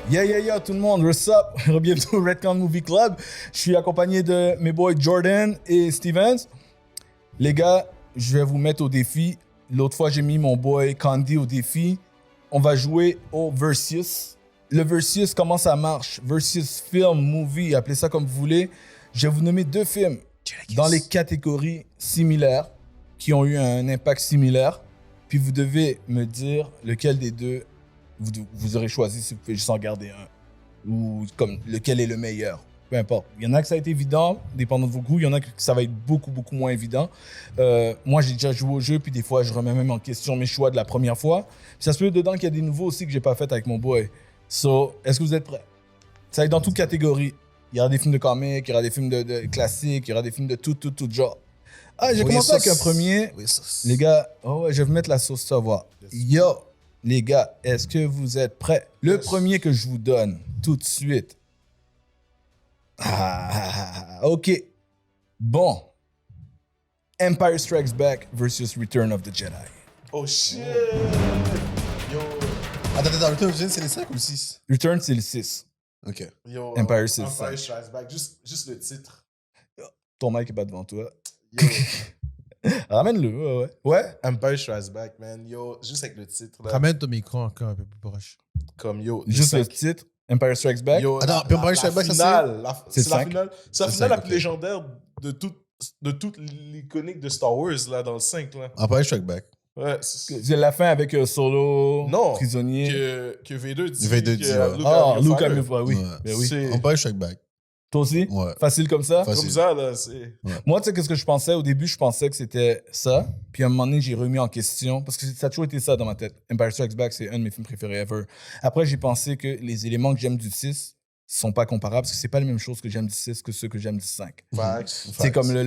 Yeah, tout le monde, what's up? Bienvenue au Redcon Movie Club. Je suis accompagné de mes boys Jordan et Stevens. Les gars, je vais vous mettre au défi. L'autre fois, j'ai mis mon boy Candy au défi. On va jouer au Versus. Le Versus, comment ça marche? Versus film, movie, appelez ça comme vous voulez. Je vais vous nommer 2 films dans les catégories similaires, qui ont eu un impact similaire. Puis vous devez me dire lequel des deux vous aurez choisi si vous pouvez juste en garder un. Ou comme lequel est le meilleur. Peu importe. Il y en a que ça a été évident, dépendant de vos goûts. Il y en a que ça va être beaucoup moins évident. Moi, j'ai déjà joué au jeu, puis des fois, je remets même en question mes choix de la première fois. Puis ça se peut dedans qu'il y a des nouveaux aussi que j'ai pas fait avec mon boy. So, est-ce que vous êtes prêts? Ça va être dans toute catégorie. Il y aura des films de comics, il y aura des films de classiques, il y aura des films de tout genre. Ah, j'ai commencé avec un premier. Les gars, ouais, je vais vous mettre la sauce, ça va. Yo, les gars, est-ce que vous êtes prêts? Le premier que je vous donne, tout de suite. Ok. Bon. Empire Strikes Back versus Return of the Jedi. Oh shit! Yo, Attends, Return of the Jedi, c'est les 5 ou le 6? Return, c'est le 6. Ok. yo. Empire, c'est Empire ça. Strikes Back. Juste le titre. Ton mic est pas devant toi. Yo, Ramène-le, ouais. Ouais? Empire Strikes Back, man. Yo, juste avec le titre, là. Ramène ton micro encore un peu plus proche. Comme yo. Juste le 5. titre. Empire Strikes Back. Yo, Attends, puis Empire Strikes Back, ça, finale, c'est c'est la 5. finale. C'est la C'est finale 5, la plus ok. légendaire de toute l'iconique de Star Wars, là, dans le 5, là. Empire Strikes Back. Ouais, C'est la fin avec Solo, Non. prisonnier. que Vader dit Vader que dit, ouais. Luke Ah, a Luke fire. Hamill, oui. Ouais. Ben oui. C'est Empire Strikes Back. Toi aussi? Ouais. Facile comme ça? Facile. comme ça, là, c'est... Moi, tu sais, qu'est-ce que je pensais? Au début, je pensais que c'était ça. Puis à un moment donné, j'ai remis en question. Parce que ça a toujours été ça dans ma tête. Empire Strikes Back, c'est un de mes films préférés ever. Après, j'ai pensé que les éléments que j'aime du 6 sont pas comparables. Parce que c'est pas les mêmes choses que j'aime du 6 que ceux que j'aime du 5. Facts. C'est comme le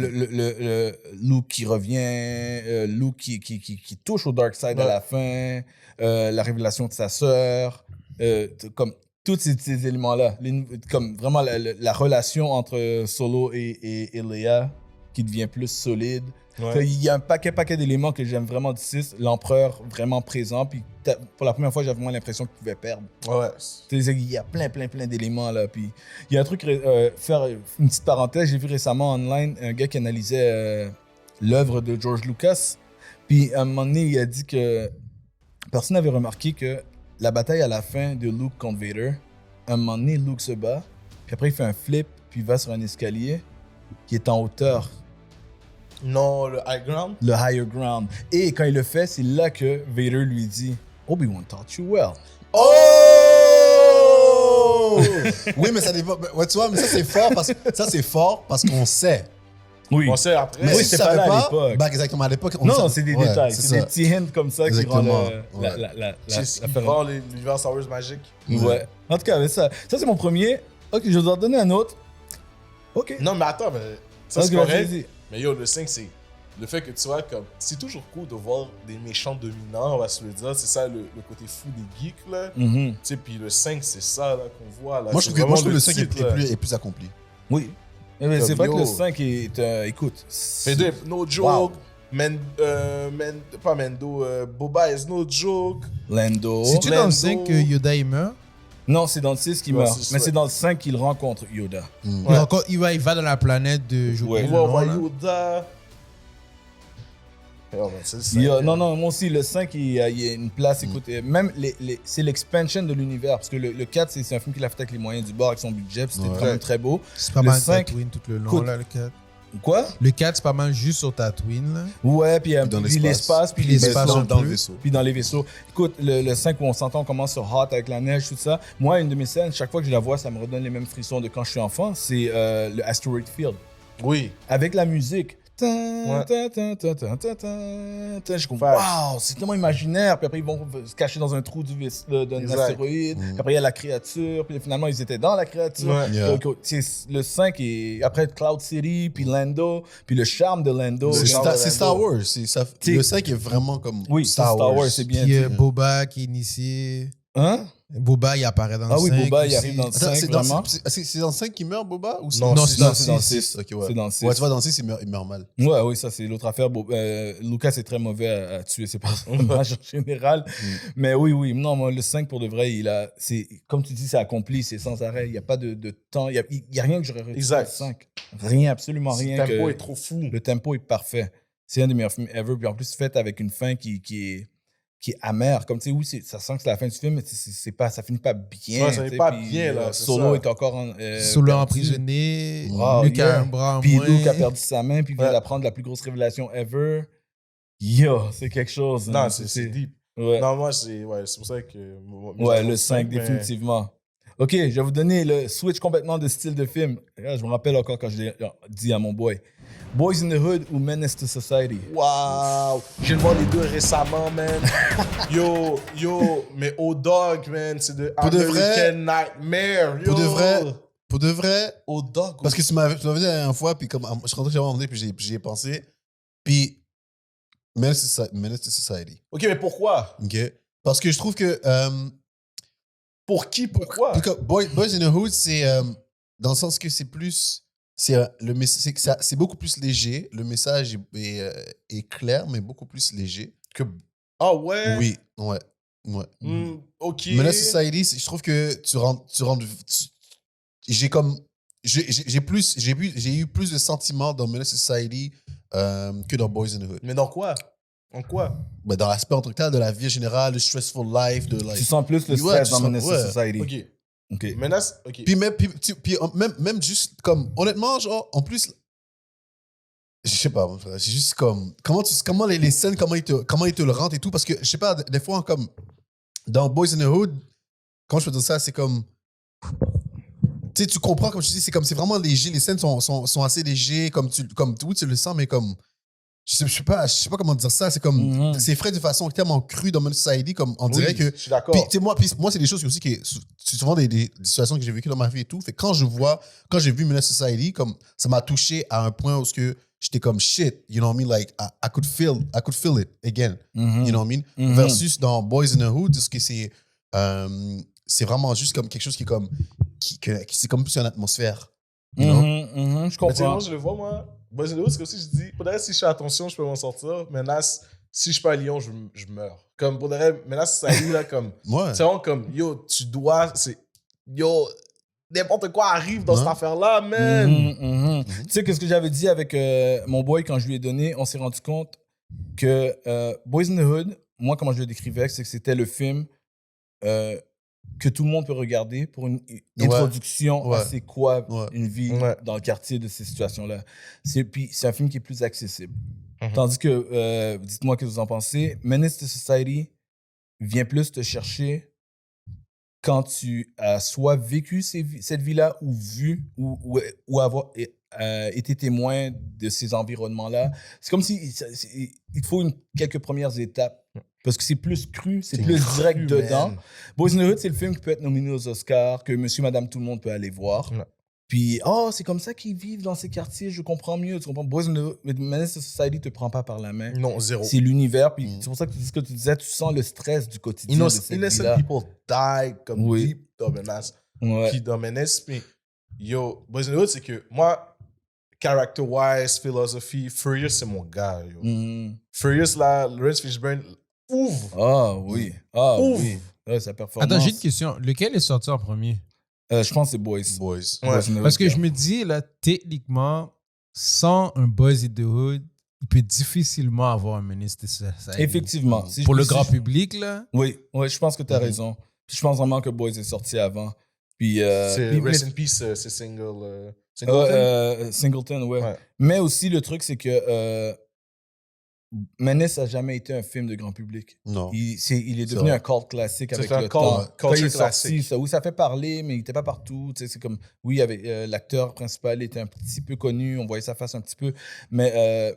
Luke qui revient, Luke qui touche au dark side à Ouais. la fin, la révélation de sa sœur, comme tous ces éléments-là. Comme vraiment la relation entre Solo et Leia qui devient plus solide. Ouais. Il y a un paquet d'éléments que j'aime vraiment du 6. L'empereur vraiment présent. Puis pour la première fois, j'avais vraiment l'impression qu'il pouvait perdre. Ouais. Tu sais, il y a plein d'éléments là. Puis il y a un truc, faire une petite parenthèse, j'ai vu récemment online un gars qui analysait l'œuvre de George Lucas. Puis à un moment donné, il a dit que personne n'avait remarqué que la bataille à la fin de Luke contre Vader, à un moment donné, Luke se bat, puis après il fait un flip, puis il va sur un escalier qui est en hauteur, Non, le high ground. le higher ground. Et quand il le fait, c'est là que Vader lui dit « Obi-Wan taught you well ». Oh! Oui, mais ça dépend. Ouais, tu vois, mais ça, c'est fort parce qu'on sait. Oui. On sait après. Mais Oui, si c'était tu pas savais là à pas, l'époque. bah, exactement, à l'époque, on Non, savait. c'est des Ouais, détails. C'est des ça. petits hints comme ça qui rendent Exactement. C'est ce qui rend l'univers Star Wars magique. Ouais. En tout cas, mais ça c'est mon premier. Ok, je vais en donner un autre. Ok. Non, mais attends, mais ça Ok, c'est vas-y, correct. vas-y. Mais yo, le 5, c'est le fait que tu vois, comme c'est toujours cool de voir des méchants dominants, on va se le dire. C'est ça le côté fou des geeks, là. Mhm. Tu sais, puis le 5, c'est ça là, qu'on voit. Là. Moi, je C'est trouve que vraiment le 5 titre, est plus accompli. Oui. Eh ben, Comme c'est vrai que yo. le 5 est. Écoute. Vader, no joke. Pas Mendo, Boba is no joke. Lando. C'est-tu dans Lando. le 5 que Yoda il meurt? Non, c'est dans le 6 qu'il Ouais, meurt. c'est Mais ça. c'est dans le 5 qu'il rencontre Yoda. Ouais. Encore, il va dans la planète de... j'ai oublié Ouais. le On nom, voit là. Yoda. Oh, ben, c'est le 5. Non, moi aussi, le 5, il y a une place. Écoute, même c'est l'expansion de l'univers. Parce que le 4, c'est un film qu'il a fait avec les moyens du bord, avec son budget. Puis c'était Ouais. quand même très beau. C'est pas Le mal 5, Tatooine tout le long, écoute. là, le 4. Quoi? Le 4, c'est pas mal juste sur Tatooine, là. Ouais, puis Dans puis l'espace, puis Puis les l'espace vaisseaux. un dans peu. le vaisseau. Puis dans les vaisseaux. Écoute, le 5 où on s'entend, on commence sur Hot avec la neige, tout ça. Moi, une de mes scènes, chaque fois que je la vois, ça me redonne les mêmes frissons de quand je suis enfant. C'est le Asteroid Field. Oui. Avec la musique. Ouais. Je comprends. Facts. Waouh, c'est tellement imaginaire. Puis après, ils vont se cacher dans un trou d'un Exact. astéroïde. Puis après, il y a la créature. Puis finalement, ils étaient dans la créature. Ouais. Yeah. Donc, le 5 et après Cloud City, puis Lando, puis le charme de Lando. C'est genre Genre- de C'est Star Lando. Wars. Le 5 est vraiment comme Oui, Star Wars, c'est bien Puis dit. Boba qui est initié. Hein? Boba, il apparaît dans le 5. Ah oui, Boba, il aussi. arrive dans le Attends, 5, c'est dans, vraiment. c'est dans le 5 qu'il meurt, Boba? Ou Non, Non, c'est c'est dans Non, c'est dans le 6. 6. Ok, ouais. C'est dans le 6. Ouais, tu vois, dans le 6, il meurt mal. Ouais, oui, ça, c'est l'autre affaire. Lucas est très mauvais à tuer ses personnages en général. Mais oui. Non, moi, le 5, pour de vrai, comme tu dis, c'est accompli, c'est sans arrêt. Il n'y a pas de temps. Il n'y a rien que j'aurais retiré Exact. du 5. Rien, absolument rien. Le tempo que- est trop fou. Le tempo est parfait. C'est un des meilleurs films ever. Puis en plus, fait avec une fin qui est amère. Comme tu sais, oui, ça sent que c'est la fin du film, mais ça finit pas bien. Ouais, ça tu finit sais, pas puis, bien, là, c'est Solo ça. est encore Solo perdu. emprisonné. Oh, Luke yeah. a un bras en Puis moins. Luke a perdu sa main, puis il vient Ouais. d'apprendre la plus grosse révélation ever. Yo, c'est quelque chose. hein. Non, c'est deep. Ouais, Non, moi, c'est pour ça que. ouais le 5, définitivement. OK, je vais vous donner le switch complètement de style de film. Là, je me rappelle encore quand je l'ai dit à mon boy. Boys in the Hood ou Menace to Society? Waouh! Je viens de voir les deux récemment, man. yo, mais O-Dog, man, c'est de Pour de vrai- American Nightmare. Yo. Pour de vrai, O-Dog. parce que tu m'avais dit la dernière fois, puis comme je suis rentré chez moi, puis j'y ai pensé. Puis, Menace to Society. Ok, mais pourquoi? OK? Parce que je trouve que. Pour qui? Pourquoi? En tout cas, Boys in the Hood, c'est. Dans le sens que c'est plus. C'est beaucoup plus léger. Le message est clair, mais beaucoup plus léger. Ah ouais? Oui, ouais. Ok. Menace Society, je trouve que j'ai eu plus de sentiments dans Menace Society que dans Boys in the Hood. Mais dans quoi? En quoi? Ben, dans l'aspect en tout cas de la vie générale, le stressful life, de Tu like. sens plus le Ouais, stress tu dans sens- Menace to ouais. Society. Ok. OK. Menace, ok. Même juste comme honnêtement genre en plus je sais pas mon frère, c'est juste comme comment les scènes comment ils te le rendent et tout parce que je sais pas des fois comme dans Boys in the Hood comment je peux dire ça c'est comme tu sais tu comprends comme je dis c'est vraiment léger les scènes sont assez légers comme tu le sens mais comme je sais pas comment dire ça c'est comme c'est fait de façon tellement crue dans Menace Society comme on dirait que je suis d'accord. puis, tu sais, moi, c'est des choses aussi c'est souvent des situations que j'ai vécues dans ma vie et tout. Fait que quand j'ai vu Menace Society, comme, ça m'a touché à un point où j'étais comme shit, you know what I mean? Like, I could feel it again, you know what I mean? Versus dans Boys in the Hood, ce que c'est vraiment juste comme quelque chose qui est comme, c'est comme plus une atmosphère. You know? Je Mais tu sais, comprends. moi, je le vois, moi. Boys in the Hood, c'est comme si je dis, pour de vrai, si je fais attention, je peux m'en sortir. Menace, si je suis pas à Lyon, je meurs. Comme pour de vrai, Menace, ça y là, comme. Ouais. C'est vraiment comme, yo, yo, n'importe quoi arrive dans cette affaire-là, man. Tu sais, qu'est-ce que j'avais dit avec mon boy quand je lui ai donné, on s'est rendu compte que Boys in the Hood, moi, comment je le décrivais, c'est que c'était le film que tout le monde peut regarder pour une introduction à c'est quoi une vie dans le quartier de ces situations-là. Puis c'est un film qui est plus accessible. Tandis que, dites-moi ce que vous en pensez, Menace to Society vient plus te chercher quand tu as soit vécu cette vie-là ou vu ou avoir été témoin de ces environnements-là. C'est comme si il te faut quelques premières étapes parce que c'est plus cru, c'est plus direct dedans. Boys in the Hood, c'est le film qui peut être nominé aux Oscars, que monsieur, madame, tout le monde peut aller voir. Ouais. Puis, c'est comme ça qu'ils vivent dans ces quartiers, je comprends mieux. Tu comprends? Boys in the Hood, Menace to Society te prend pas par la main. Non, zéro. C'est l'univers, puis c'est pour ça que tu dis ce que tu disais, tu sens le stress du quotidien de cette Innocent vie-là. people die comme deep dans Menace. Ouais. Puis dans Menace, mais yo, Boys in the Hood, c'est que moi, character-wise, philosophy, Furious, c'est mon gars, yo. Furious, là, Lawrence Fishburne, ouf! Ah oui. Ouf. Oui. Ouais, sa performance. Attends, j'ai une question. Lequel est sorti en premier? Je pense que c'est Boys. Boys. Ouais. Boys in the Hood, Parce que yeah. je me dis, là, techniquement, sans un Boys in the Hood, il peut difficilement avoir un Menace to Society. Effectivement. Si Pour je- le si grand je- public, là. Oui, je pense que tu as raison. Puis je pense vraiment que Boys est sorti avant. Puis, C'est puis- Rest in Peace, c'est Singleton. Singleton, ouais. Ouais. Mais aussi, le truc, c'est que Menace n'a jamais été un film de grand public. Non. Il est devenu vrai. un cult classique avec C'est un le cult- temps. Quand il est culture sorti, classique. oui, ça fait parler, mais il n'était pas partout. Tu sais, c'est comme, oui, il y avait, l'acteur principal était un petit peu connu, on voyait sa face un petit peu. Mais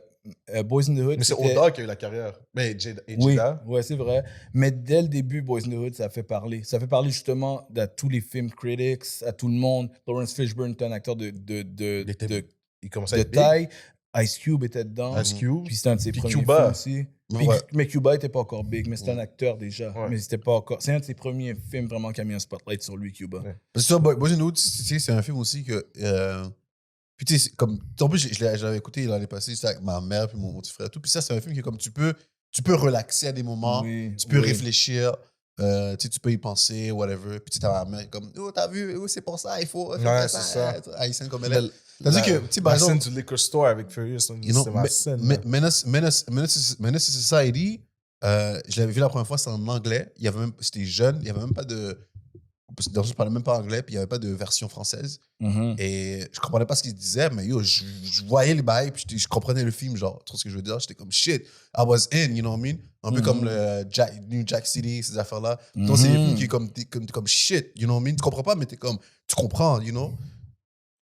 Boys in the Hood. Mais c'est c'était- Oda qui a eu la carrière. Mais Jada. Oui, ouais, c'est vrai. Mais dès le début, Boys in the Hood, ça fait parler. Ça fait parler justement à tous les film critics, à tout le monde. Lawrence Fishburne était un acteur de Il commençait à être big. taille. Ice Cube était dedans. Ice Cube. Puis c'était un de ses Puis premiers Cuba. films aussi. Puis- Ouais. Mais Cuba était pas encore big, mais c'était un acteur déjà. Ouais. Mais c'était pas encore. C'est un de ses premiers films vraiment qui a mis un spotlight sur lui, Cuba. Ouais. Parce que ça, Boys in the Hood, tu sais, c'est un film aussi que. Puis tu sais, comme. En plus, je l'avais écouté l'année passée, c'était avec ma mère puis mon petit frère et tout. Puis ça, c'est un film que comme tu peux relaxer à des moments, Oui, tu peux oui. réfléchir, tu sais, tu peux y penser, whatever. Puis tu sais, ta mère est comme, oh, t'as vu, oh, c'est pour ça, il faut. Ouais, c'est ça. Haïtienne comme elle est. Tandis que, tu sais, par la scène exemple, du liquor store avec Furious, you know, c'est ma scène. là. Menace to Society, je l'avais vu la première fois, c'était en anglais. C'était jeune, il y avait même pas de. Dans le sens, je parlais même pas anglais, puis il n'y avait pas de version française. Mhm. Et je comprenais pas ce qu'il disait, mais yo, je voyais les bails, puis je comprenais le film, genre, tu vois ce que je veux dire? J'étais comme shit, I was in, you know what I mean? Un peu comme le New Jack City, ces affaires-là. Donc, c'est des films qui t'es comme shit, you know what I mean? Tu comprends pas, mais t'es comme, tu comprends, you know?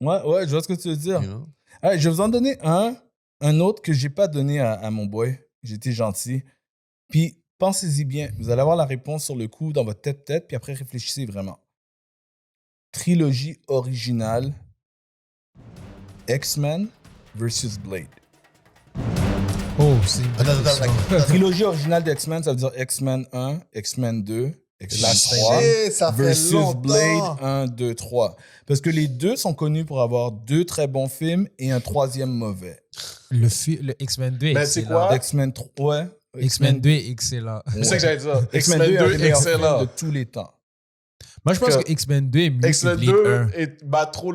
Ouais, je vois ce que tu veux dire. You know? Allez, je vais vous en donner un autre que j'ai pas donné à mon boy. J'ai été gentil. Puis, pensez-y bien. Vous allez avoir la réponse sur le coup dans votre tête, puis après, réfléchissez vraiment. Trilogie originale X-Men versus Blade. Oh, c'est une bonne Attends, question. Trilogie originale d'X-Men, ça veut dire X-Men 1, X-Men 2, X-Men 3 Shit, ça fait versus longtemps. Blade 1, 2, 3. Parce que les deux sont connus pour avoir 2 très bons films et un troisième mauvais. Le X-Men 2 est Mais c'est excellent. quoi? X-Men 3, ouais. X-Men 2 est excellent. C'est ça que j'allais dire. X-Men 2 est un des meilleurs films de tous les temps. Moi, je pense Que que X-Men 2 est mieux que X-Men Blade 1. 2 bat trop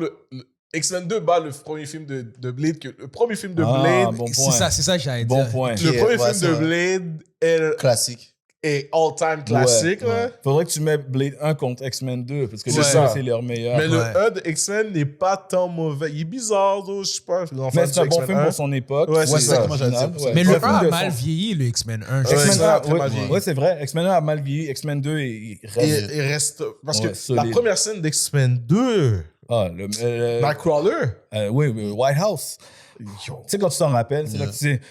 X-Men 2 bat le premier film de Blade. Le premier film de Ah, Blade. bon C'est point. ça que j'allais Bon dire. point. Le Ok, premier ouais, film c'est de vrai. Blade Classique. est all-time classique. Ouais, là. ouais. Faudrait que tu mettes Blade 1 contre X-Men 2 parce que C'est les ça. deux, c'est leur meilleur. Mais le Ouais. 1 de X-Men n'est pas tant mauvais. Il est bizarre, je sais pas. Mais c'est un bon film pour son époque. Ouais, c'est Ouais, ça. exactement, j'allais dire. Ouais. Mais C'est le un film 1 a de mal son- vieilli, le X-Men 1. Ouais, X-Men c'est ça, 1, très mal ouais, vieilli. ouais, c'est vrai. X-Men 1 a mal vieilli. X-Men 2, il reste. Il reste. Parce Ouais, que solide. la première scène d'X-Men 2, Ah, Nightcrawler. oui, White House. Yo. Tu sais, quand tu t'en rappelles, c'est là que tu sais,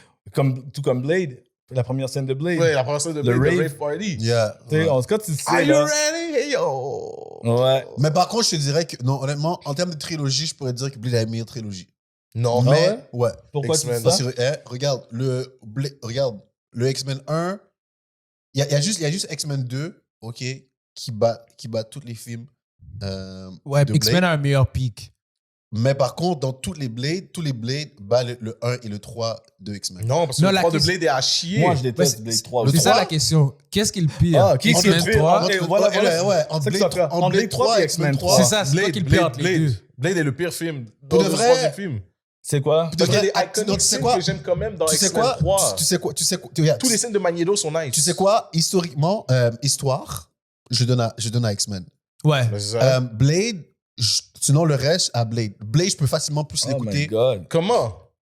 tout comme Blade, la première scène de Blade. Ouais, la première scène de Le Blade, rave. the Rave Party. Yeah. Tu sais, Ouais. en tout cas, tu sais. Are you là. ready? Hey, yo. Ouais. Mais par contre, je te dirais que, non, honnêtement, en termes de trilogie, je pourrais dire que Blade a la meilleure trilogie. Non. Ah Mais, ouais? ouais. Pourquoi tu X-Men. dis Parce ça? que, regarde, le X-Men 1, il y a juste X-Men 2, OK, qui bat tous les films. Ouais, de X-Men Blade. a un meilleur pic. Mais par contre, dans tous les Blades battent le 1 et le 3 de X-Men. Non, parce que Non, le la 3 de question- Blade est à chier. Moi, je Ouais, déteste c'est- Blade 3. le C'est ça 3? la question. Qu'est-ce qui est le pire? Ah, qui est le X-Men pire? 3? Et voilà. Ouais, entre C'est que Blade, ça fait. entre Blade 3 et X-Men 3. C'est ça, c'est quoi qui est le pire entre les deux? Blade est le pire film. Pour de le vrai? troisième film. C'est quoi? De Parce qu'il y a vrai, des non, iconic tu sais scènes quoi? que j'aime quand même dans Tu sais X-Men quoi? 3. Regarde, Tous les scènes de Magneto sont nice. Tu sais quoi? Historiquement, histoire, je donne à X-Men. Ouais. Mais c'est ça. Blade, sinon le reste à Blade. Blade, je peux facilement plus Oh my l'écouter. God. Comment?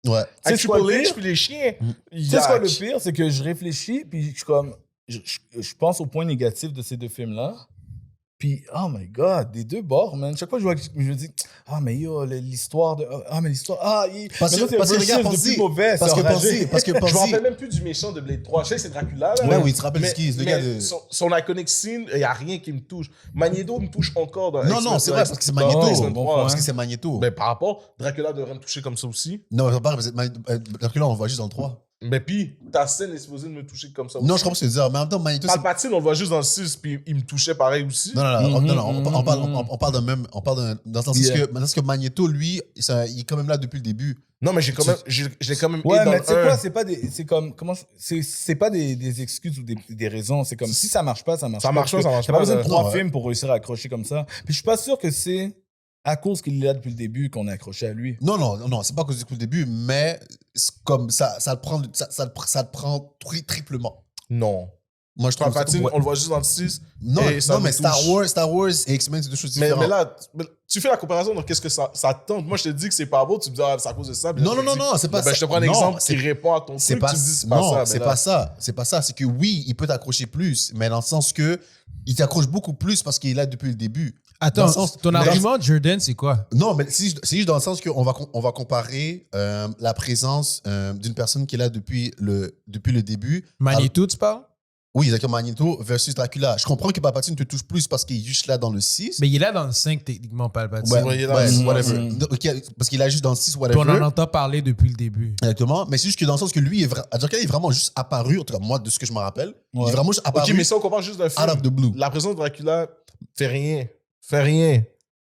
Ouais. Tu sais Avec c'est quoi le Triple H pire? puis les chiens. Tu sais ce quoi le pire? C'est que je réfléchis, puis je suis comme. Je pense aux points négatifs de ces deux films-là. Puis, oh my God, des deux bords, man. Chaque fois que je vois, je me dis, ah, mais yo, l'histoire de. Ah, mais l'histoire. Ah, Parce que regarde, pensez. Mauvais, Parce c'est que enragé. parce que Je me pensez. rappelle même plus du méchant de Blade 3. Je sais que c'est Dracula. Là, Ouais, oui, tu te rappelles mais, ce qu'il est, le mais gars de. son iconic scene, il n'y a rien qui me touche. Magneto me touche encore dans Non, non, c'est vrai, parce que c'est Magneto. X-Men bon 3. point. Parce que c'est Magneto. Mais par rapport, Dracula devrait me toucher comme ça aussi. Non, je parle, parce que là, on le voit juste dans le 3. Mais puis, ta scène est supposée de me toucher comme ça aussi. Non, je comprends ce que tu veux dire. Mais en même temps, Magneto, c'est. Palpatine, on le voit juste dans le 6, puis il me touchait pareil aussi. Non, on parle Mhm. on parle d'un même. On parle d'un. Dans le sens Yeah. que Magneto, lui, il est quand même là depuis le début. Non, mais j'ai quand même, je l'ai quand même Ouais, aidé dans mais le tu sais 1. quoi, c'est pas des. C'est comme. Comment. C'est pas des excuses ou des raisons. C'est comme si ça marche pas, ça marche Ça pas. marche pas, ça marche T'as pas pas, besoin de là. 3 Non, ouais. films pour réussir à accrocher comme ça. Puis je suis pas sûr que c'est à cause qu'il est là depuis le début qu'on est accroché à lui. Non, c'est pas à cause du début, mais c'est comme ça te prend triplement. Non. Moi, je trouve Palpatine, ouais. on le voit juste dans le 6. Non, et ça non me mais touche. Star Wars et X-Men, c'est deux choses Mais différentes. là, tu fais la comparaison, donc qu'est-ce que ça tente? Moi, je te dis que c'est pas beau, tu me dis, ah, c'est à cause de ça. Puis là, Non, tu me dis, c'est pas ben, ça. je te prends un Non, exemple qui c'est- répond à ton C'est truc, pas, tu me dis, c'est pas non, ça. c'est mais pas là- ça. C'est pas ça. C'est que oui, il peut t'accrocher plus, mais dans le sens que il t'accroche beaucoup plus parce qu'il est là depuis le début. Attends, Dans le sens- ton mais- argument, Jordan, c'est quoi? Non, mais c'est juste dans le sens qu'on va comparer la présence d'une personne qui est là depuis le début. Magneto, tu parles? Oui, exactement. Magneto versus Dracula. Je comprends que Palpatine te touche plus parce qu'il est juste là dans le 6. Mais il est là dans le 5, techniquement, Palpatine. Ouais, il est là aussi. whatever. Ok, parce qu'il est là juste dans le 6, Puis whatever. on en entend parler depuis le début. Exactement. Mais c'est juste que dans le sens que lui, Dracula est vraiment juste apparu, en tout cas, moi, de ce que je me rappelle. Il est vraiment juste apparu. Ok, mais ça, on compare juste d'un film. Out of the blue. La présence de Dracula fait rien.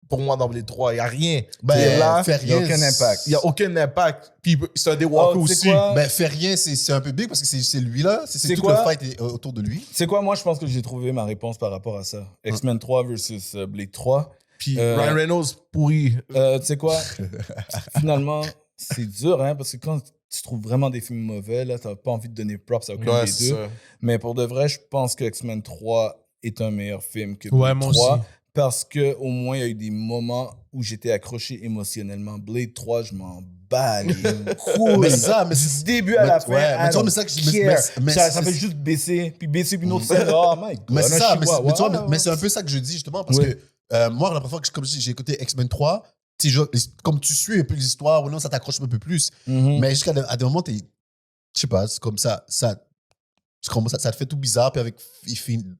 Pour moi, dans Blade 3, il n'y a rien. Ben, Il est là, fait Il n'y a rien. aucun impact. il n'y a aucun impact. Puis c'est un Daywalker Oh, tu sais aussi. quoi? Ben, fait rien, c'est un peu big parce que c'est lui là. C'est C'est tout quoi? le fight est autour de lui. C'est quoi, moi, je pense que j'ai trouvé ma réponse par rapport à ça. X-Men 3 versus Blade 3. Puis Euh, Ryan Reynolds, pourri. Tu sais quoi? Finalement, c'est dur, hein, parce que quand tu trouves vraiment des films mauvais, là, t'as pas envie de donner props à aucun Ouais, des c'est deux. ça. Mais pour de vrai, je pense que X-Men 3 est un meilleur film que Ouais, Blade moi 3. aussi. Parce qu'au moins, il y a eu des moments où j'étais accroché émotionnellement. Blade 3, je m'en bats les couilles. Mais ça, mais du c'est- début à la fin, ouais, mais I tu vois, mais don't ça que je- care. mais ça c'est- fait juste baisser, puis une autre scène. Oh my God. Mais c'est ça, un mais chihuahua. mais c'est un peu ça que je dis justement parce Oui. que moi, la première fois que comme je dis, j'ai écouté X-Men 3, tu sais, comme tu suis un peu l'histoire, ou non, ça t'accroche un peu plus. Mhm. Mais jusqu'à des moments, je sais pas, c'est comme ça te fait tout bizarre, puis avec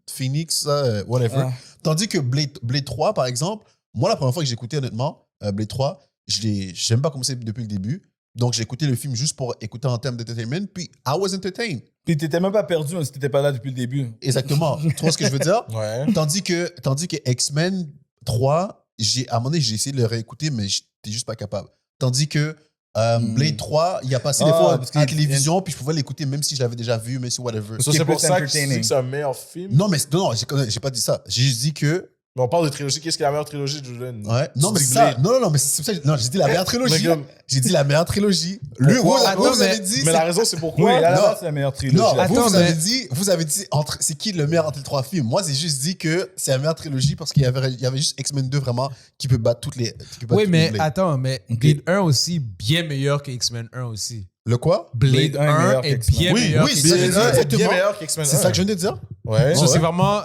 Phoenix, whatever. Ah. Tandis que Blade 3, par exemple, moi, la première fois que j'ai écouté, honnêtement, Blade 3, j'aime pas commencer depuis le début. Donc, j'ai écouté le film juste pour écouter en termes d'entertainment, puis I was entertained. Puis t'étais même pas perdu hein, si t'étais pas là depuis le début. Exactement. Tu vois ce que je veux dire? Ouais. Tandis que X-Men 3, à un moment donné, j'ai essayé de le réécouter, mais j'étais juste pas capable. Tandis que Blade 3, il a passé des Ah, fois parce à la qu'il- télévision, puis je pouvais l'écouter même si je l'avais déjà vu, même si whatever. Ça, Qui est c'est pour plus ça que tu dis entertaining. que c'est un meilleur film. Non, mais non, j'ai pas dit ça. J'ai juste dit que. Mais on parle de trilogie. Qu'est-ce qui est la meilleure trilogie de Jordan? Ouais. Non, Tu mais dis c'est ça. Blade. Non, mais c'est ça. Non, j'ai dit la meilleure trilogie. Mais comme- J'ai dit la meilleure trilogie. Vous, Pourquoi? vous avez dit. Mais c'est- la raison, c'est Oui, pourquoi. à la non. base, c'est la meilleure trilogie. Non, là. vous, Attends, vous mais- avez dit c'est qui le meilleur entre les trois films. Moi, j'ai juste dit que c'est la meilleure trilogie parce qu'il y avait juste X-Men 2 vraiment qui peut battre toutes les. qui peut battre Oui, toutes mais les Blade. attends, mais Ok. Blade 1 aussi, bien meilleur que X-Men 1 aussi. Le quoi? Blade Blade 1 est 1 meilleur est qu'X-Men. bien Oui, meilleur oui, que c'est ça que Blade j'ai dit. 1 est bien Exactement. meilleur qu'X-Men 1. C'est ça que je viens de dire. Ouais. Ça, c'est vraiment.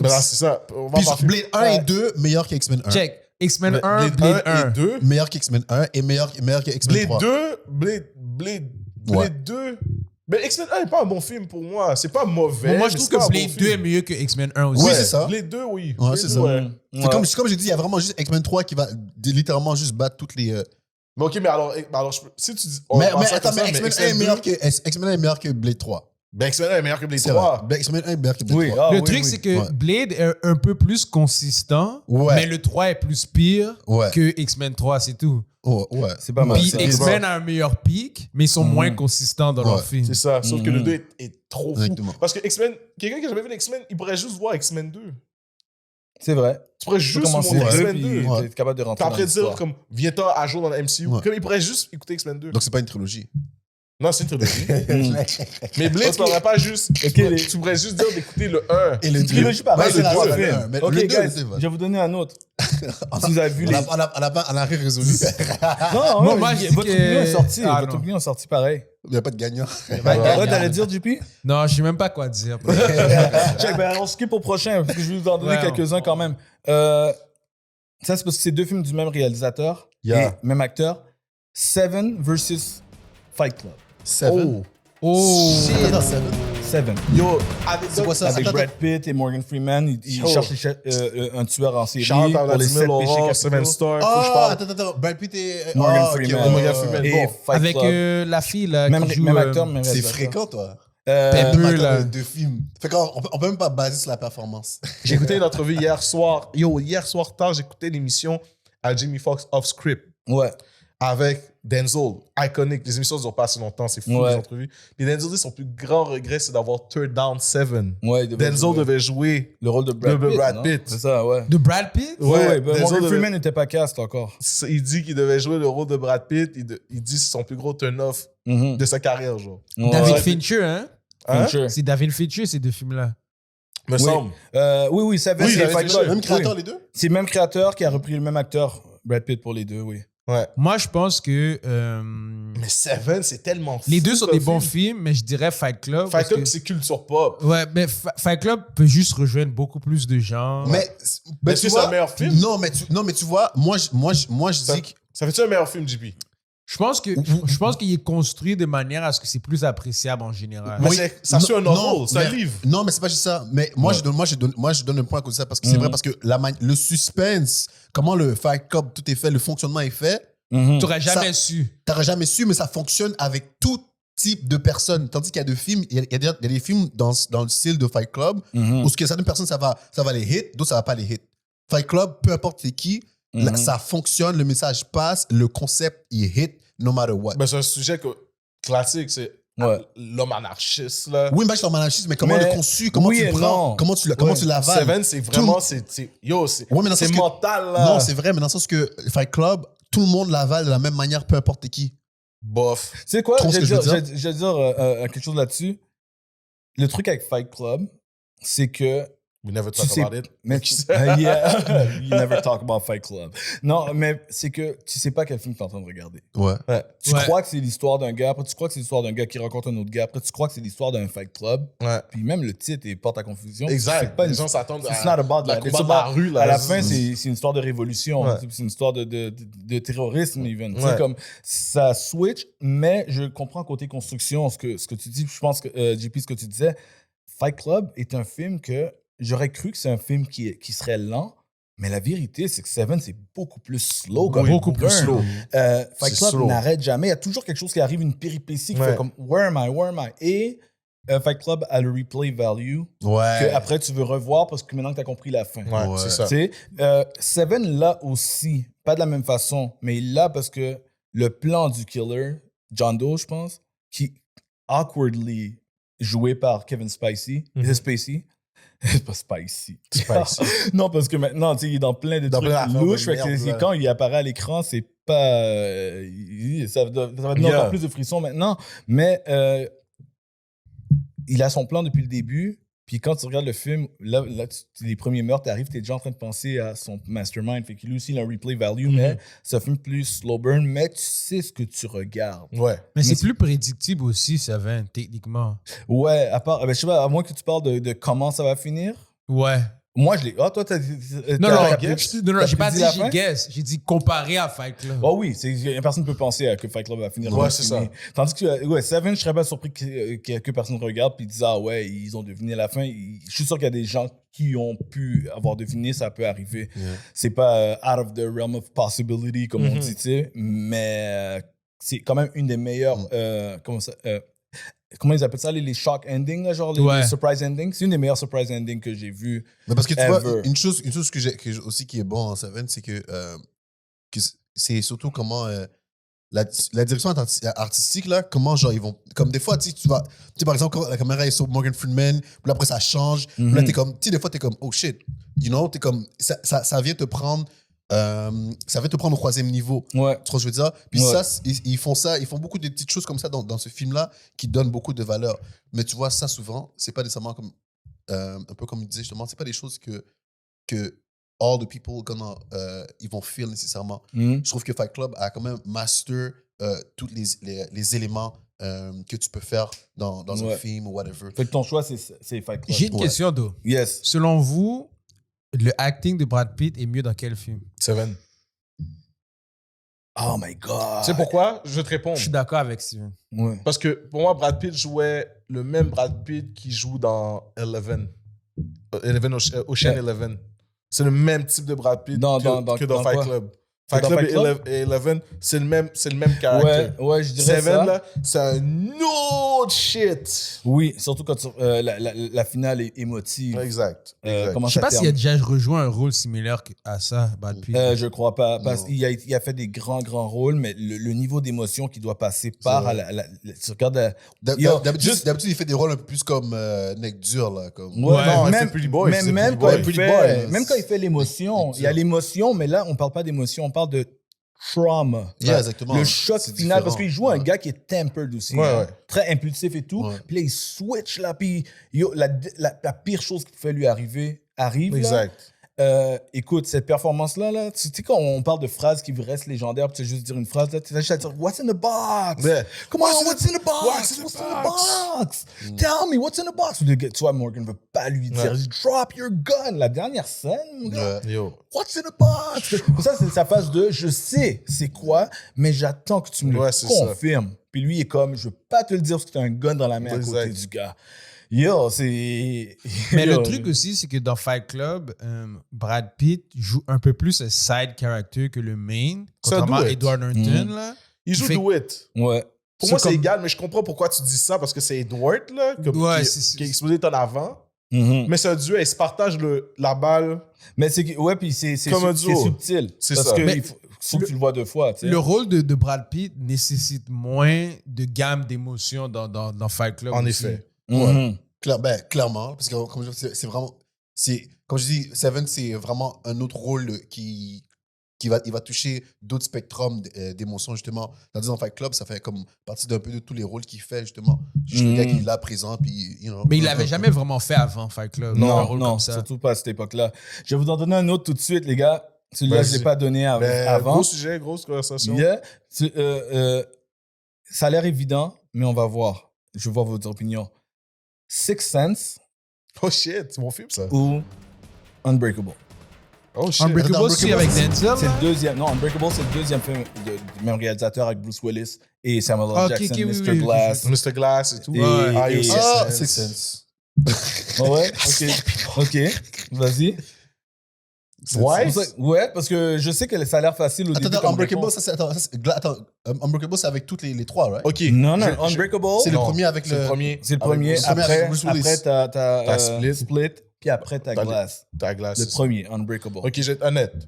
Mais là, c'est ça. On va Puis pas Blade 1 et 2 meilleur que X-Men 1. Check. X-Men 1, Blade Blade 1 1. et 2. Meilleur qu'X-Men 1 et meilleur que X-Men 3. Blade Ouais. 2. Mais X-Men 1 n'est pas un bon film pour moi. C'est pas mauvais. Bon, moi, mais je trouve c'est pas que un Blade bon 2 est film. mieux que X-Men 1 aussi. Oui, c'est ça. Blade 2, oui. Ouais, Blade c'est 2, ça. ouais. Ouais. C'est comme je dis, il y a vraiment juste X-Men 3 qui va littéralement juste battre toutes les. Mais ok, mais alors si tu dis. Mais on pense ça attends, comme ça, mais X-Men 1 est meilleur que X-Men 1 est meilleur que Blade 3. Ben, X-Men 1 est meilleur que Blade C'est vrai. 3. X-Men 1 est meilleur que Blade Oui, 3. ah, Le oui, truc, oui. c'est que Ouais. Blade est un peu plus consistant, Ouais. mais le 3 est plus pire Ouais. que X-Men 3, c'est tout. Oh, ouais. C'est pas mal. Puis ça. X-Men a un meilleur pic, mais ils sont moins consistants dans Ouais, leurs films. C'est ça. Sauf que le 2 est trop fou. Exactement. Parce que X-Men, quelqu'un qui a jamais vu l'X-Men, il pourrait juste voir X-Men 2. C'est vrai. Tu pourrais Tu peux juste commencer montrer le X-Men 2. puis Ouais. t'es capable de Puis rentrer dans après dire, l'histoire. comme, viens-toi à jour dans la MCU. Ouais. Comme, il pourrait juste écouter X-Men 2. Donc, c'est pas une trilogie. Non, c'est une trilogie. Mais Blade, Ok. tu pourrais pas juste. Tu pourrais juste dire d'écouter le 1. Et le Trilogie pareil, Ouais, c'est la trois seule, films. mais Ok, le 2, guys, c'est vrai. je vais vous donner un autre. Si vous avez vu les... On a rien résolu. Non, Moi, ouais, moi, mais je dis votre que- opinion est sortie. Ah, Votre non. opinion est sortie pareil. Il n'y a pas de gagnant. Ouais, t'allais dire, JP? Non, je sais même pas quoi dire. Check, ben, on skip au prochain, parce que je vais vous en donner Ouais, quelques-uns quand même. Ça, c'est parce que c'est deux films du même réalisateur Yeah. et même acteur. Seven versus Fight Club. Seven. Oh! Attends, Seven. Seven. Yo, C'est quoi ça? Avec Attends, Brad Pitt et Morgan Freeman, ils Yo. cherchent un tueur en série Charles pour les 7 Vladimir péchés Laurent, capitaux. Seven Star, faut que je Ah, parle. attends. Brad Pitt et. Morgan ok, Freeman. ouais, Morgan ouais, Freeman. Et Bon, Fight Avec Club. la fille là, Même, qui joue... même acteur, même C'est réalisateur. fréquent, toi. Pepper, Même là. acteur de films. Fait qu'on peut même pas baser sur la performance. J'ai écouté une entrevue hier soir. Yo, hier soir tard, j'écoutais l'émission à Jimmy Fox Off Script Ouais. avec Denzel. Iconic. Les émissions durent pas assez longtemps, c'est fou Ouais. les entrevues. Puis Denzel dit son plus grand regret, c'est d'avoir turned down Seven. Ouais, il devait Denzel jouer devait jouer. le rôle de Brad de Pitt. Brad non? Pitt. C'est ça, ouais. De Brad Pitt? Ouais, Denzel Morgan devait- Freeman n'était pas cast encore. Il dit qu'il devait jouer le rôle de Brad Pitt. Il dit que c'est son plus gros turn-off Mhm. de sa carrière, genre. Ouais. David Ouais. Fincher, hein? Hein? Fincher. C'est David Fincher, ces deux films-là. Me Oui. semble. Oui, Seven, Oui, c'est David Fight Fincher. Club. Même créateur, Oui. les deux? C'est le même créateur qui a repris le même acteur, Brad Pitt, pour les deux, oui. Ouais. Moi, je pense que Mais Seven, c'est tellement fou. les deux sont comme des bons film. films, mais je dirais Fight Club. Fight parce Club, que- c'est culture pop. Ouais, mais Fight Club peut juste rejoindre beaucoup plus de gens. Mais Est-ce tu que c'est vois- un meilleur film? Non, mais tu vois, moi, je dis que. Ça fait-tu un meilleur film, JP? Je pense qu'il est construit de manière à ce que c'est plus appréciable en général. Mais Oui. ça suit un Non, novel, c'est un mais- livre. Non, mais c'est pas juste ça. Mais moi, je donne un point à cause de ça parce que c'est vrai, parce que le suspense, comment le Fight Club, tout est fait, le fonctionnement est fait, Tu n'aurais jamais Ça- su. t'aurais jamais su, mais ça fonctionne avec tout type de personnes. Tandis qu'il y a des films, il y a des films dans le style de Fight Club où ce que certaines personnes, ça va les hit, d'autres, ça va pas les hit. Fight Club, peu importe c'est qui, ça fonctionne, le message passe, le concept, il hit, no matter what. Ben, c'est un sujet classique, c'est l'homme anarchiste, là. Oui, mais je suis en anarchiste, mais comment Mais- le conçu, comment oui tu et le prends, non. comment tu l'avales. Seven, c'est vraiment, yo, c'est Ouais, mais dans le c'est sens que- mental, là. Non, c'est vrai, mais dans le sens que Fight Club, tout le monde l'avale de la même manière, peu importe qui. bof. Tu sais quoi? Trop ce Je que je vais veux dire, je vais dire quelque chose là-dessus. Le truc avec Fight Club, c'est que We never tu talk sais, about it. mais yeah, you never talk about Fight Club. Non, mais c'est que tu sais pas quel film tu es en train de regarder. Ouais. Tu Ouais. crois que c'est l'histoire d'un gars, après tu crois que c'est l'histoire d'un gars qui rencontre un autre gars, après tu crois que c'est l'histoire d'un Fight Club, Ouais. puis même le titre porte à confusion. Exact. C'est pas Les une- gens s'attendent It's à not about la that. combat It's de la about- rue, là. À la fin, c'est une histoire de révolution. Ouais. C'est une histoire de terrorisme, even. Tu Ouais. sais, comme ça switch, mais je comprends côté construction ce que tu dis. Je pense que, JP, ce que tu disais, Fight Club est un film que j'aurais cru que c'est un film qui serait lent, mais la vérité, c'est que Seven, c'est beaucoup plus slow. Comme beaucoup plus burn. slow. Fight C'est Club slow. n'arrête jamais. Il y a toujours quelque chose qui arrive, une péripétie qui Ouais. fait comme Where am I? Et Fight Club a le replay value Ouais. que après tu veux revoir parce que maintenant que tu as compris la fin. Ouais, Ouais. c'est ça. Tu sais, Seven l'a aussi, pas de la même façon, mais il l'a parce que le plan du killer, John Doe, je pense, qui awkwardly joué par Kevin Spacey, Spacey. C'est pas Spicy. Spicy. Non, parce que maintenant, tu sais, il est dans plein de Dans trucs plein d'affaires louches. de Fait que merde, c'est là. quand il apparaît à l'écran, c'est pas. Ça va donner Yeah. encore plus de frissons maintenant. Mais il a son plan depuis le début. Puis quand tu regardes le film, là les premiers meurtres arrivent, t'es déjà en train de penser à son mastermind. Fait qu'il a aussi un replay value, mais c'est un film plus slow burn, mais tu sais ce que tu regardes. Ouais. Mais c'est c'est- plus prédictible aussi, Seven, techniquement. Ouais, à part, ben, je sais pas, à moins que tu parles de comment ça va finir. Ouais. Moi, je l'ai. Ah, toi, t'as. Non, t'as- non, t'as- non, t'as j'ai pas prédit dit la j'ai fin? guess. J'ai dit comparé à Fight Club. Oh oui, personne ne peut penser que Fight Club va finir. Ouais, comme c'est fini. ça. Tandis que ouais, Seven, je serais pas surpris que personne regarde puis dise ah ouais, ils ont deviné la fin. Je suis sûr qu'il y a des gens qui ont pu avoir deviné, ça peut arriver. Yeah. C'est pas out of the realm of possibility comme on dit, tu sais, mais c'est quand même une des meilleures. Comment ils appellent ça, les shock endings, là, genre Ouais. les surprise endings. C'est une des meilleures surprise endings que j'ai vues. Mais parce que tu Ever. vois, une chose aussi qui est bon en Seven, c'est que c'est surtout comment la direction artistique, là, comment genre ils vont. Comme des fois, tu sais, par exemple, quand la caméra est sur Morgan Freeman, puis après ça change, puis là, t'es comme, tu sais, des fois, t'es comme, oh shit, you know, t'es comme, ça vient te prendre. Ça va te prendre au 3e niveau. Ouais. Tu vois ce que je veux dire? Puis Ouais. ils font beaucoup de petites choses comme ça dans ce film-là qui donnent beaucoup de valeur. Mais tu vois, ça souvent, c'est pas nécessairement comme, un peu comme il disait justement, c'est pas des choses que all the people ils vont feel nécessairement. Mhm. Je trouve que Fight Club a quand même master tous les éléments que tu peux faire dans un Ouais. film ou whatever. Fait que ton choix, c'est Fight Club. J'ai une Ouais. question, d'eau. Yes. Selon vous, le acting de Brad Pitt est mieux dans quel film? Seven. Oh my God. Tu sais pourquoi? Je vais te répondre. Je suis d'accord avec Steven. Ouais. Parce que pour moi, Brad Pitt jouait le même Brad Pitt qui joue dans Ocean Eleven. C'est le même type de Brad Pitt Dans que dans Fight quoi? Club. Fight dans Club Fight Club? et Eleven, c'est le même caractère. Ouais, je dirais Seven, ça. là, c'est un autre shit. Oui, surtout quand la finale est émotive. Exact. exact. Comment Je sais ça pas s'il a termine? déjà rejoint un rôle similaire à ça, Brad Pitt. Je crois pas. Parce Non. qu'il a fait des grands rôles, mais le niveau d'émotion qui doit passer par vrai. tu regardes Yo, D'habitude, juste- d'habitude, il fait des rôles un peu plus comme Neck dur, là. Comme... Ouais, non, même, c'est Pretty Boy, même, c'est même Pretty quand Boy. il Pretty fait, Boy, même quand il fait l'émotion, il y a l'émotion, mais là, on parle pas d'émotion, on parle de trauma. Yeah, exactement. Le choc C'est final, parce différent. qu'il joue un Ouais. gars qui est tempered aussi, Ouais, hein, ouais. très impulsif et tout. Ouais. Puis là, il switch là, puis yo, la pire chose qui pouvait lui arrive là. Exact. Écoute, cette performance-là, là, tu sais, quand on parle de phrases qui restent légendaires, tu sais juste dire une phrase, là, tu sais juste à dire « What's in the box? Ouais. Come on, what's in the box? What's in the What's in the box? Tell me, what's in the box? » Tu vois, Morgan veut pas lui dire Ouais. « Drop your gun ». La dernière scène, mon gars, Ouais. Yo. What's in the box? Ça, c'est sa phase de « Je sais c'est quoi, mais j'attends que tu me Ouais, le c'est ça. confirmes. » Puis lui, il est comme « Je veux pas te le dire parce que tu as un gun dans la main à côté Exact. du gars. » Yo, c'est... Mais Yo, le truc aussi, c'est que dans Fight Club, Brad Pitt joue un peu plus un side character que le main. C'est un Contrairement à do it. Edward Norton, là. Il joue fait- do it. Ouais. Pour moi, c'est comme- égal, mais je comprends pourquoi tu dis ça, parce que c'est Edward, là, Ouais, qui, c'est- qui est exposé en avant. Mhm. Mais c'est un duo, ils se partagent la balle. Mais c'est que- ouais, puis c'est Comme un duo. subtil. C'est parce ça. que Mais il faut que tu le vois deux fois. Tu sais. Le rôle de Brad Pitt nécessite moins de gamme d'émotions dans Fight Club. En aussi. effet. Mhm. Clairement, parce que comme je dis, c'est vraiment, comme je dis, Seven, c'est vraiment un autre rôle il va toucher d'autres spectrums d'émotions, justement. Tandis dans Fight Club, ça fait comme partie d'un peu de tous les rôles qu'il fait, justement. Juste le gars qui est là, présent, puis, you know. Mais il l'avait jamais vraiment fait avant Fight Club. un Non, rôle non, comme ça. surtout pas à cette époque-là. Je vais vous en donner un autre tout de suite, les gars. Celui-là, je ne Vas-y. l'ai pas donné avant. Gros sujet, grosse conversation. Yeah. Ça a l'air évident, mais on va voir. Je veux voir votre opinion. Sixth Sense Oh shit, c'est mon film, ça. ou Unbreakable? Oh shit. Unbreakable aussi avec Denzel. C'est là. le deuxième. Non, Unbreakable, c'est le deuxième film du même réalisateur avec Bruce Willis et Samuel L. Ah, ok, Jackson, ok, oui, Mr. oui, Glass. Mr. Glass et tout. Et- Ah, yo, et- Sixth Ah, Sense. Sixth Sense. Ah ouais? Ok. Vas-y. Ouais. Ouais, parce que je sais que ça a l'air facile au début. Attends, comme Unbreakable, réponse. ça, c'est, Unbreakable, c'est avec toutes les trois, right? Ok. Non, non, Je- Unbreakable. C'est le Non, premier avec C'est le le. premier. C'est le avec premier. Bruce- premier avec Après, Bruce Willis. t'as Split. Split, puis après, t'as T'as le- Glass. Ta glace. Le c'est ça. premier, Unbreakable. Ok, je vais être honnête.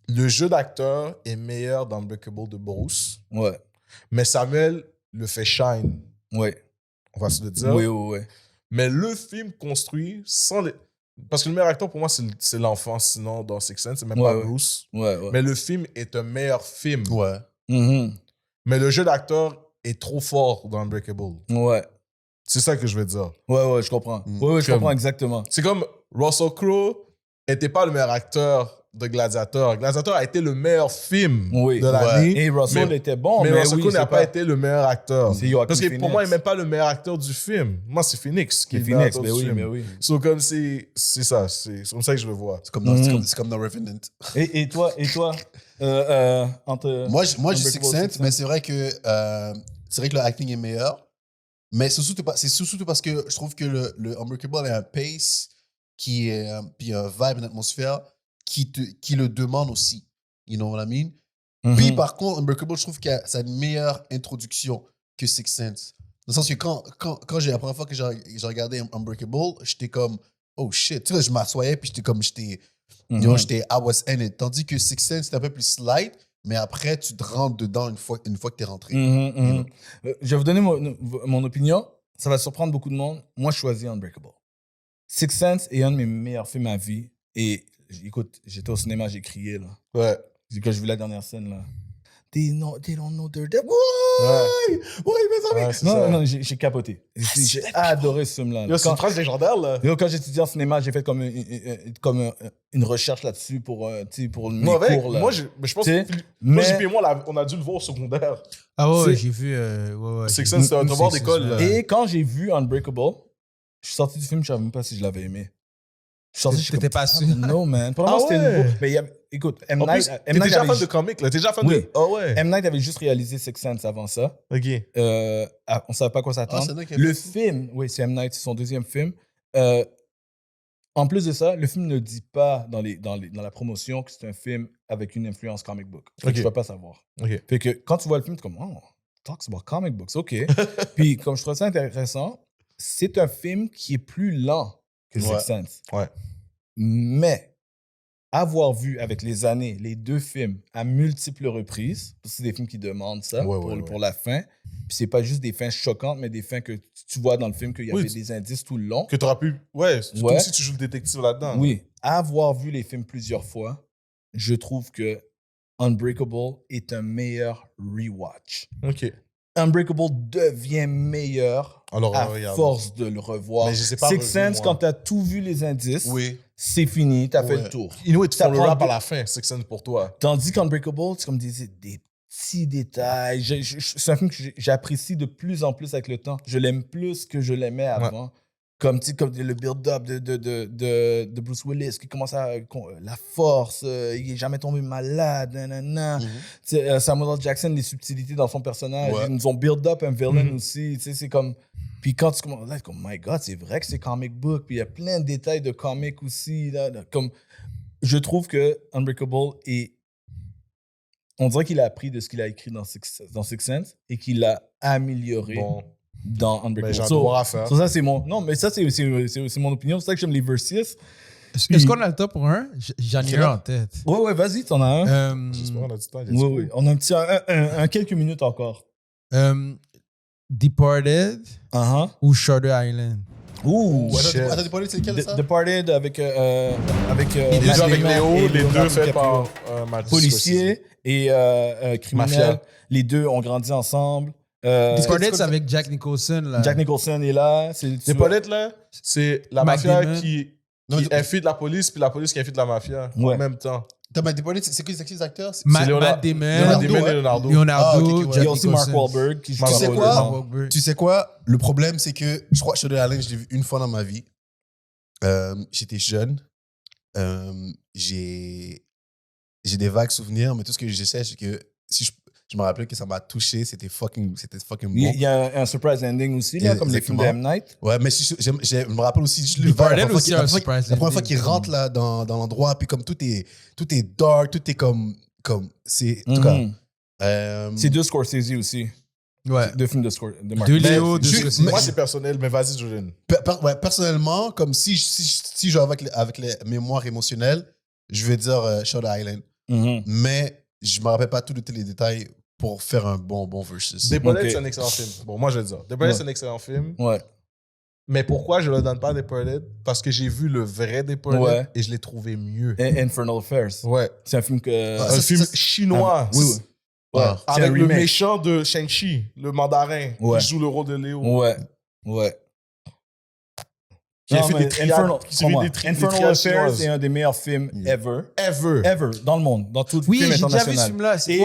Le jeu d'acteur est meilleur dans Unbreakable de Bruce, Ouais, mais Samuel le fait shine. ouais. On va se le dire. Oui, oui, oui. Mais le film construit sans les. Parce que le meilleur acteur pour moi, c'est l'enfant, sinon dans Sixth Sense, c'est même Ouais, pas ouais. Bruce. Ouais, ouais. Mais le film est un meilleur film. Ouais. Mhm. Mais le jeu d'acteur est trop fort dans Unbreakable. Ouais. C'est ça que je veux dire. Ouais, ouais, je comprends. Mm. Ouais, ouais, je Comme- comprends exactement. C'est comme Russell Crowe n'était pas le meilleur acteur de Gladiator. Gladiator a été le meilleur film Oui. de l'année. Et Russell Mais- était bon, mais mais Russell oui, Crowe c'est n'a pas été le meilleur acteur. C'est Joaquin Parce que pour Phoenix. moi, il n'est même pas le meilleur acteur du film. Moi, c'est Phoenix qui est C'est le meilleur Phoenix, acteur mais du oui, film. mais oui. So, comme c'est ça, c'est comme ça que je le vois. C'est comme dans, Mhm. c'est comme dans Revenant. Et toi, entre... Moi, j'ai Unbreakable, Sixth Sense, Sixth mais Sense. c'est vrai que le acting est meilleur. Mais c'est surtout parce que je trouve que le Unbreakable a un pace qui est, puis un vibe, une atmosphère qui le demande aussi. You know what I mean? Mhm. Puis par contre, Unbreakable, je trouve que ça a une meilleure introduction que Sixth Sense. Dans le sens que quand j'ai la première fois que j'ai regardé Unbreakable, j'étais comme, oh shit. Tu sais, je m'assoyais, puis j'étais Mhm. you know, I was in it. Tandis que Sixth Sense, c'est un peu plus light, mais après, tu te rentres dedans une fois que t'es rentré. Mhm, mhm. Je vais vous donner mon opinion. Ça va surprendre beaucoup de monde. Moi, je choisis Unbreakable. Sixth Sense est un de mes meilleurs films à vie. Et écoute, j'étais au cinéma, j'ai crié là. Ouais. Quand j'ai vu la dernière scène là. They don't know they're dead. Ouais, mes amis. Ouais, c'est Non, ça. non, j'ai capoté. J'ai adoré ce film-là. Yo, c'est une phrase légendaire, là. Quand j'étais étudiant en cinéma, j'ai fait comme une recherche là-dessus pour mes Mauvais. cours. Là. Moi, je pense Tu sais, que moi, mais- JP et moi, on a dû le voir au secondaire. Ah ouais, C'est- j'ai vu. Ouais, ouais. Sixth Sense, c'est un devoir d'école, là. Et quand j'ai vu Unbreakable, je suis sorti du film, je savais même pas si je l'avais aimé. Je suis sorti, je suis T'étais comme, pas sûr? Non, man. Pour moi, Ah c'était ouais? nouveau. Mais écoute, M. En plus, Night, t'es déjà fan de comics, là. T'es déjà fan Oui. de. Oh ouais. M. Night avait juste réalisé Sixth Sense avant ça. Ok. On savait pas à quoi Ah, s'attendre. c'est vrai qu'il y a Le fait- film, oui, c'est M. Night, c'est son deuxième film. En plus de ça, le film ne dit pas dans la promotion que c'est un film avec une influence comic book. Fait que Ok. tu vas pas savoir. Ok. Fait que quand tu vois le film, tu es comme, oh, talks about comic books, OK. Puis comme je trouve ça intéressant, c'est un film qui est plus lent que Ouais. Sixth Sense. Ouais. Mais avoir vu avec les années les deux films à multiples reprises, parce que c'est des films qui demandent ça Ouais, ouais, pour la fin, puis c'est pas juste des fins choquantes, mais des fins que tu vois dans le film qu'il y Oui, avait tu- des indices tout le long. Que t'auras pu. Ouais, toi Ouais. aussi, tu joues le détective là-dedans. Oui, avoir vu les films plusieurs fois, je trouve que Unbreakable est un meilleur rewatch. Ok. Unbreakable devient meilleur Alors, à regarde. force de le revoir. Mais je sais pas Six revu, Sense, moi. quand t'as tout vu les indices, Oui. c'est fini, t'as fait Ouais. le tour. You know, ils te Ça font le prend rap à deux- la fin, Six Sense pour toi. Tandis qu'Unbreakable, c'est comme des petits détails. C'est un film que j'apprécie de plus en plus avec le temps. Je l'aime plus que je l'aimais avant. Comme, tu sais, comme le build-up de Bruce Willis qui commence à... La force, il n'est jamais tombé malade, nanana. Tu sais, Samuel L. Jackson, les subtilités dans son personnage, Ouais. ils nous ont build-up un villain aussi. Tu sais, c'est comme... Puis quand tu commences, là, comme, my God, c'est vrai que c'est comic book. Puis il y a plein de détails de comic aussi. Là, comme, je trouve que Unbreakable est... On dirait qu'il a appris de ce qu'il a écrit dans Six Sense et qu'il l'a amélioré Bon, dans ben, Unbreakable. j'ai un So, devoir à faire. so ça, c'est mon... Non, mais ça, c'est mon opinion. C'est ça que j'aime les verses. Est-ce qu'on a le temps pour un? J'en ai un en tête. Ouais, vas-y, t'en as un. J'espère qu'on a du temps. Oui. On a un petit... Un quelques minutes encore. Departed Uh-huh. ou Shutter Island? Ouh! shit. Attends, t'as parlé, c'est lequel, ça? Departed avec Les Matt deux avec Damon Léo, et les Leonardo deux faits DiCaprio. par Martin Policier et criminel. Mafia. Les deux ont grandi ensemble. Departed, c'est avec Jack Nicholson. Là. Jack Nicholson est là. Les polettes, là, c'est la Matt mafia Damon. qui Non, mais- infiltre la police, puis la police qui infiltre la mafia Ouais. en même temps. T'as mal déparlé, c'est qui les acteurs? Matt Leonardo- Damon, Leonardo Leonardo, et ouais. Leonardo. Leonardo, Ah, ok, ok, ouais. Il y Jack a aussi Mark Nicholson. Wahlberg qui joue Mark Tu sais dans quoi? Wahlberg. Mark Wahlberg. Tu sais quoi? Le problème, c'est que je crois que Shutter Island, je l'ai vu une fois dans ma vie. J'étais jeune. J'ai des vagues souvenirs, mais tout ce que je sais, c'est que si je me rappelais que ça m'a touché, c'était fucking bon. Il y a un surprise ending aussi, là, comme les films de M. Night. Ouais, mais je me rappelle aussi juste le Departed vibe, la aussi, première un fois surprise la première fois ending. qu'il rentre là dans l'endroit, puis comme tout est dark, tout est comme c'est en tout cas. C'est deux Scorsese aussi. Ouais. Deux films de Mark. Deux Mais Léo, deux je- Scorsese. mais- Moi, c'est personnel, mais vas-y, Jordan. Ouais, personnellement, comme si je joue avec les mémoires émotionnelles, je vais dire Shutter Island. Mhm. Mais je me rappelle pas tous les détails pour faire un bon versus. Departed, Ok. c'est un excellent film. Bon, moi, je vais le dire. Departed, Ouais. c'est un excellent film. Ouais. Mais pourquoi je ne le donne pas à Departed? Parce que j'ai vu le vrai Departed Ouais. et je l'ai trouvé mieux. Infernal Affairs. Ouais. C'est un film que... Ah, Un ça, film ça, chinois. oui, oui. Ouais. Ah. C'est Avec un le remake. méchant de Shang-Chi, le mandarin, Ouais. qui joue le rôle de Léo. Ouais. Qui a Non, fait mais des triades, Infernal, qui suivait crois-moi, des des Infernal triades Affairs chinoises. est un des meilleurs films ever. Ever. Dans le monde. Dans tout Oui, film j'ai déjà vu international. ce film-là. Et,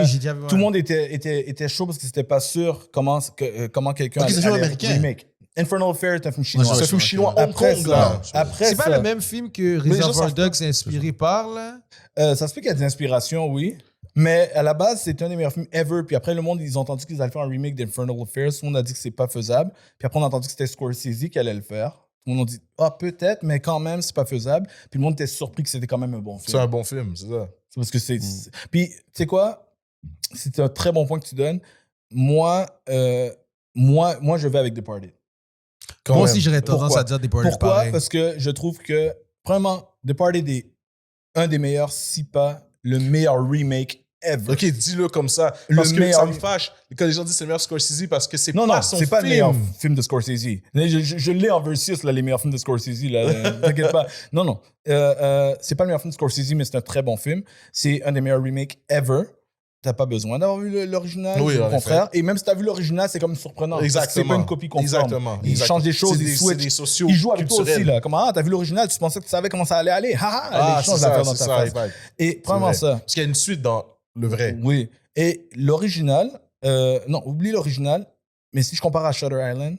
Oui, j'ai déjà vu. Tout le monde était chaud parce que c'était pas sûr comment quelqu'un Ok, c'est un film allait américain. remake. Infernal Affairs est un film chinois. Ouais, C'est un film chinois Hong Après Kong, ça, là. après C'est pas ça, le même film que les gens Reservoir savent Dogs inspiré par, là? ça se fait qu'il y a des inspirations, oui. Mais à la base, c'est un des meilleurs films ever. Puis après, le monde, ils ont entendu qu'ils allaient faire un remake d'Infernal Affairs. Tout le monde a dit que c'est pas faisable. Puis après, on a entendu que c'était Scorsese qui allait le faire. Tout le monde a dit, peut-être, mais quand même, c'est pas faisable. Puis le monde était surpris que c'était quand même un bon film. C'est un bon film, c'est ça. C'est parce que Puis, tu sais quoi? C'est un très bon point que tu donnes. Moi, je vais avec Departed. Quand Moi même. aussi, j'aurais tendance Pourquoi? à dire Departed Pourquoi? pareil. Parce que je trouve que, vraiment, Departed est un des meilleurs, si pas le meilleur remake ever. Ok, dis-le comme ça. Le Parce que meilleur- ça me fâche quand les gens disent c'est le meilleur Scorsese parce que c'est Non, pas non, son c'est pas le film. meilleur film de Scorsese. Je l'ai en versus, là, les meilleurs films de Scorsese. Là, t'inquiète pas. Non. C'est pas le meilleur film de Scorsese, mais c'est un très bon film. C'est un des meilleurs remakes ever. T'as pas besoin d'avoir vu l'original, Oui, au en contraire. Et même si t'as vu l'original, c'est comme surprenant. parce que Exactement. C'est pas une copie conforme. Exactement. Il change des choses, C'est il des- switch. c'est des sociaux Il joue avec toi aussi, culturels. là. Comment, t'as vu l'original, tu pensais que tu savais comment ça allait aller. Ah, Les c'est changes ça, d'affaires dans c'est ta ça. face. exact. Et premièrement vrai. ça. Parce qu'il y a une suite dans le vrai. Oui. Et l'original, non, oublie l'original, mais si je compare à Shutter Island,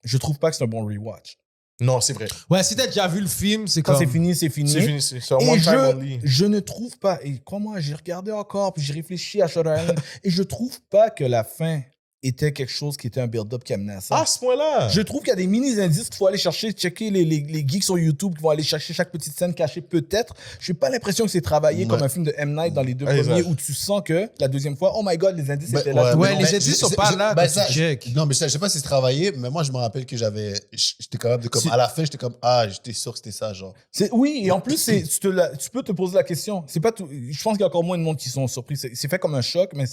je trouve pas que c'est un bon rewatch. Non, c'est vrai. Ouais, si t'as déjà vu le film, c'est Quand comme... c'est fini, c'est fini. C'est fini, c'est un Et one time only. je ne trouve pas, et crois-moi, j'ai regardé encore, puis j'ai réfléchi à Shutter Island, et je trouve pas que la fin était quelque chose qui était un build-up qui amenait à ça. Ah, à ce point-là. Je trouve qu'il y a des mini-indices qu'il faut aller chercher, checker les geeks sur YouTube qui vont aller chercher chaque petite scène cachée, peut-être. Je n'ai pas l'impression que c'est travaillé Ouais. comme un film de M. Night dans les deux Exact. premiers où tu sens que la deuxième fois, oh my god, les indices Ben, étaient là. Ouais, Non, les mais- indices sont pas là quand ça, tu check. Non, mais je sais pas si c'est travaillé, mais moi, je me rappelle que j'étais capable de, comme, à la fin, j'étais comme, j'étais sûr que c'était ça, genre. Oui, et en plus, tu peux te poser la question. C'est pas tout, je pense qu'il y a encore moins de monde qui sont surpris. C'est fait comme un choc, mais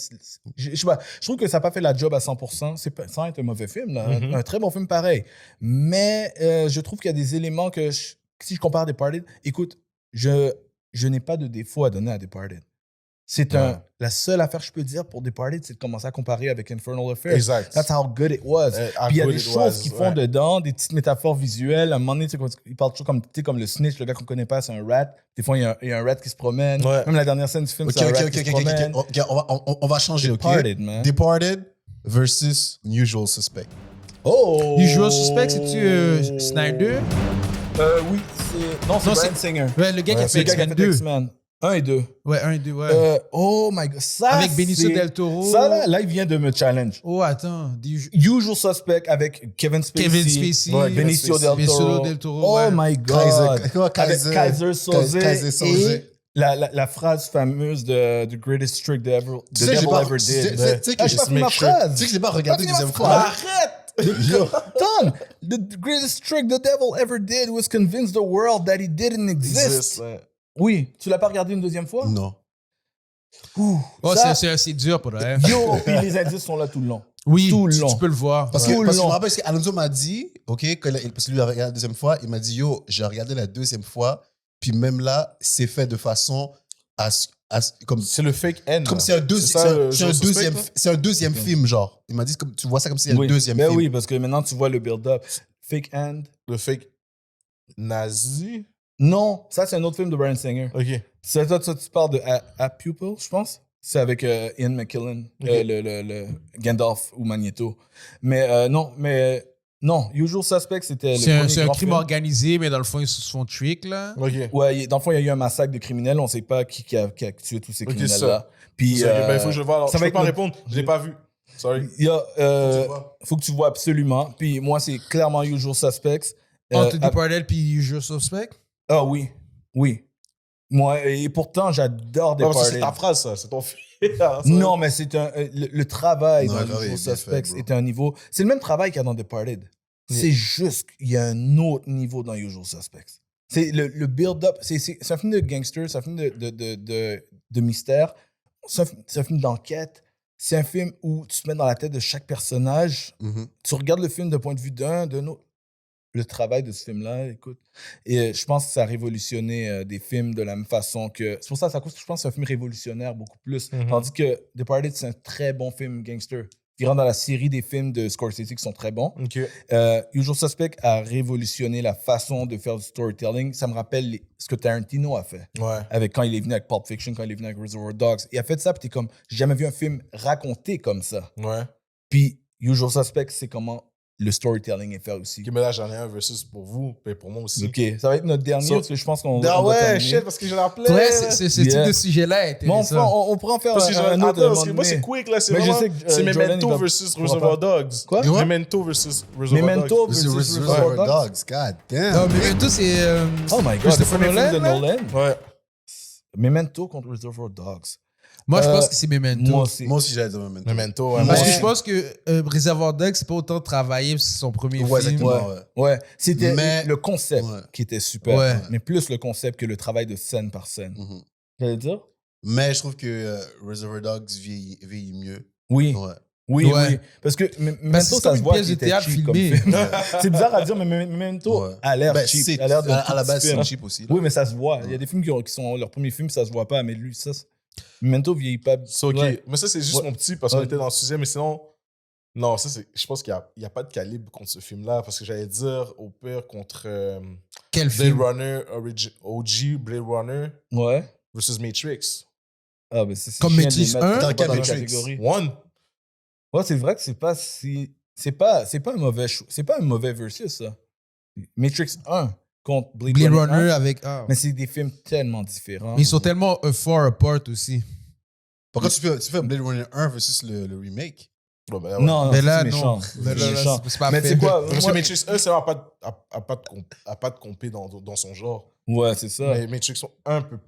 je sais pas. Je trouve que ça n'a pas fait la job à 100%. Sans être un mauvais film, là, un très bon film pareil. Mais je trouve qu'il y a des éléments que, si je compare à Departed, écoute, je n'ai pas de défaut à donner à Departed. C'est la seule affaire que je peux dire pour Departed, c'est de commencer à comparer avec Infernal Affairs. Exact. That's how good it was. Puis il y a des choses qu'ils font dedans, des petites métaphores visuelles. À un moment donné, ils parlent toujours comme le snitch, le gars qu'on connaît pas, c'est un rat. Des fois, il y a un rat qui se promène. Ouais. Même la dernière scène du film, c'est un rat qui se promène. Ok, on va changer, Departed, ok? man. Departed versus Usual Suspect. Oh! Usual Suspect, c'est-tu Snyder? Oui, c'est... Non, c'est Non, Bryan Singer. Ouais, le gars qui a C'est fait le gars qui a X-Men fait 2. X-Men. 1 et 2. Ouais, 1 et 2, ouais. Oh my God. Ça, Avec Benicio c'est- del Toro. Ça, là, il vient de me challenge. Oh, attends. Usual Suspect avec Kevin Spacey. Kevin Spacey. Ouais, Benicio del Benicio Toro. del Toro, Oh ouais. my God. Kaiser. Avec Kaiser Soze. Kaiser Soze. Et la phrase fameuse de The Greatest Trick the Devil Tu sais, j'ai Ever pas- Did. tu sais que Ah, j'ai pas fini ma phrase. Tu sais que je l'ai pas regardé Pas une deuxième fini ma fois. phrase. Yo. Tom, the greatest trick the devil ever did was convince the world that he didn't exist. Ouais. Oui, tu l'as pas regardé une deuxième fois? Non. Ouh, Oh, ça, c'est dur pour vrai. yo, puis les indices sont là tout le long. Oui, tout le tu long. peux le voir. Parce Tout que, le parce que je long. me rappelle, parce qu'Alonso m'a dit, OK, parce que lui a regardé la deuxième fois, il m'a dit, yo, j'ai regardé la deuxième fois, puis même là, c'est fait de façon comme C'est le fake end. comme là. c'est un, ça, le Usual Suspect, là? c'est un deuxième film, genre. Il m'a dit, comme, tu vois ça comme si c'était Oui. le deuxième Ben film. oui, parce que maintenant tu vois le build-up. Fake Hand. Le fake nazi. Non, ça c'est un autre film de Bryan Singer. Ok. C'est toi, tu parles de A Pupil, je pense. C'est avec Ian McKellen, Ok. le Gandalf ou Magneto. Mais non, Usual Suspect, c'était le C'est premier un grand crime film. organisé, mais dans le fond, ils se font trick, là. Ok. Ouais, dans le fond, il y a eu un massacre de criminels. On ne sait pas qui a tué tous ces Ok, criminels-là. Puis, Ben, il faut que je le voie. Alors, ça je va peux être pas notre- répondre. Je l'ai pas vu. Sorry. il y a, Tu vois. faut que tu vois absolument. Puis moi, c'est clairement Usual Suspects. Entre Ah, Departed puis Usual Suspect. ah oui, oui. Moi, et pourtant, j'adore Non, parce que c'est Departed. ta phrase, ça. C'est ton film. Non, mais c'est le travail Non, dans le travail Usual est bien Suspects fait, bro. est un niveau. C'est le même travail qu'il y a dans Departed. C'est juste qu'il y a un autre niveau dans Usual Suspects. C'est le build-up. C'est un film de gangster, c'est un film de mystère, c'est un film d'enquête. C'est un film où tu te mets dans la tête de chaque personnage. Mhm. Tu regardes le film d'un point de vue d'un autre. Le travail de ce film-là, écoute. Et je pense que ça a révolutionné des films de la même façon que. C'est pour ça, je pense que c'est un film révolutionnaire beaucoup plus. Mhm. Tandis que Departed, c'est un très bon film gangster. Il rentre dans la série des films de Scorsese qui sont très bons. Ok. Usual Suspect a révolutionné la façon de faire du storytelling. Ça me rappelle ce que Tarantino a fait. Ouais. Avec, quand il est venu avec Pulp Fiction, quand il est venu avec Reservoir Dogs. Il a fait ça, puis t'es comme, j'ai jamais vu un film raconté comme ça. Ouais. Puis Usual Suspect, c'est comment le storytelling est fait aussi. Ok, mais là, j'en ai un versus pour vous, et pour moi aussi. Ok, ça va être notre dernier, So- parce que je pense qu'on. Ah on va ouais, terminer. shit, parce que j'en ai plein. Ouais, ce Yeah. type de sujet-là est Mais intéressant. on pourra en faire Parce que un autre. attends, parce que moment moi, donné. c'est quick, là. C'est Mais je vraiment. sais que, C'est Jordan, Memento il va- versus on va Reservoir faire- Dogs. Quoi? Memento versus Reservoir Memento Dogs. versus Reservoir Reservoir Dogs. Dogs, god damn. Non, mais tout, c'est. Oh my god, le Christopher premier film de Nolan, là? Nolan. Ouais. Memento contre Reservoir Dogs. Moi, je Euh, pense que c'est Memento. Moi aussi. Moi aussi, j'allais dire Memento. Memento, ouais. Moi, Parce que Ouais. je pense que Reservoir Dogs, c'est pas autant travaillé parce que c'est son premier Ouais, film. exactement. Ouais. ouais. Ouais, c'était Mais- le concept Ouais. qui était super. Ouais. Mais plus le concept que le travail de scène par scène. Mhm. J'allais dire? Mais je trouve que Reservoir Dogs vieillit mieux. Oui. Ouais. Oui, Ouais. oui. Parce que Memento, Parce que c'est ça comme se une voit pièce qu'il de était théâtre cheap comme filmée. film. C'est bizarre à dire, mais Memento Ouais. a l'air Ben, cheap. c'est- A l'air de à la base, film. c'est cheap aussi. là. Oui, mais ça se voit. Il y a des films qui sont leur premier film, ça se voit pas. Mais lui, ça, Memento vieillit pas. C'est ok. Ouais. Mais ça, c'est juste Ouais. mon petit parce qu'on Ouais. était dans le sujet, mais sinon. Non, ça, c'est. Je pense qu'il n'y a pas de calibre contre ce film-là parce que j'allais dire au pire contre Quel Blade film? Runner, OG Blade Runner Ouais. versus Matrix. Ah, ben c'est Comme chiant de Matrix les mettre 1? pas Dans quelle la Matrix? catégorie. One. Ouais, c'est vrai que c'est pas si. C'est pas un mauvais choix. C'est pas un mauvais versus, ça. Matrix 1 contre Blade Blade Runner 1. Runner avec. Ah. Mais c'est des films tellement différents. Mais ils sont tellement far apart aussi. Pourquoi tu fais Blade Runner 1 versus le remake? Bon, ben, ouais. Non, Mais c'est là, méchant. non. C'est Mais là, méchant. c'est pas Mais fait. tu sais quoi? Parce que moi- Matrix 1, c'est vraiment pas de compé dans son genre. Ouais, c'est ça. Mais Matrix 1 peut.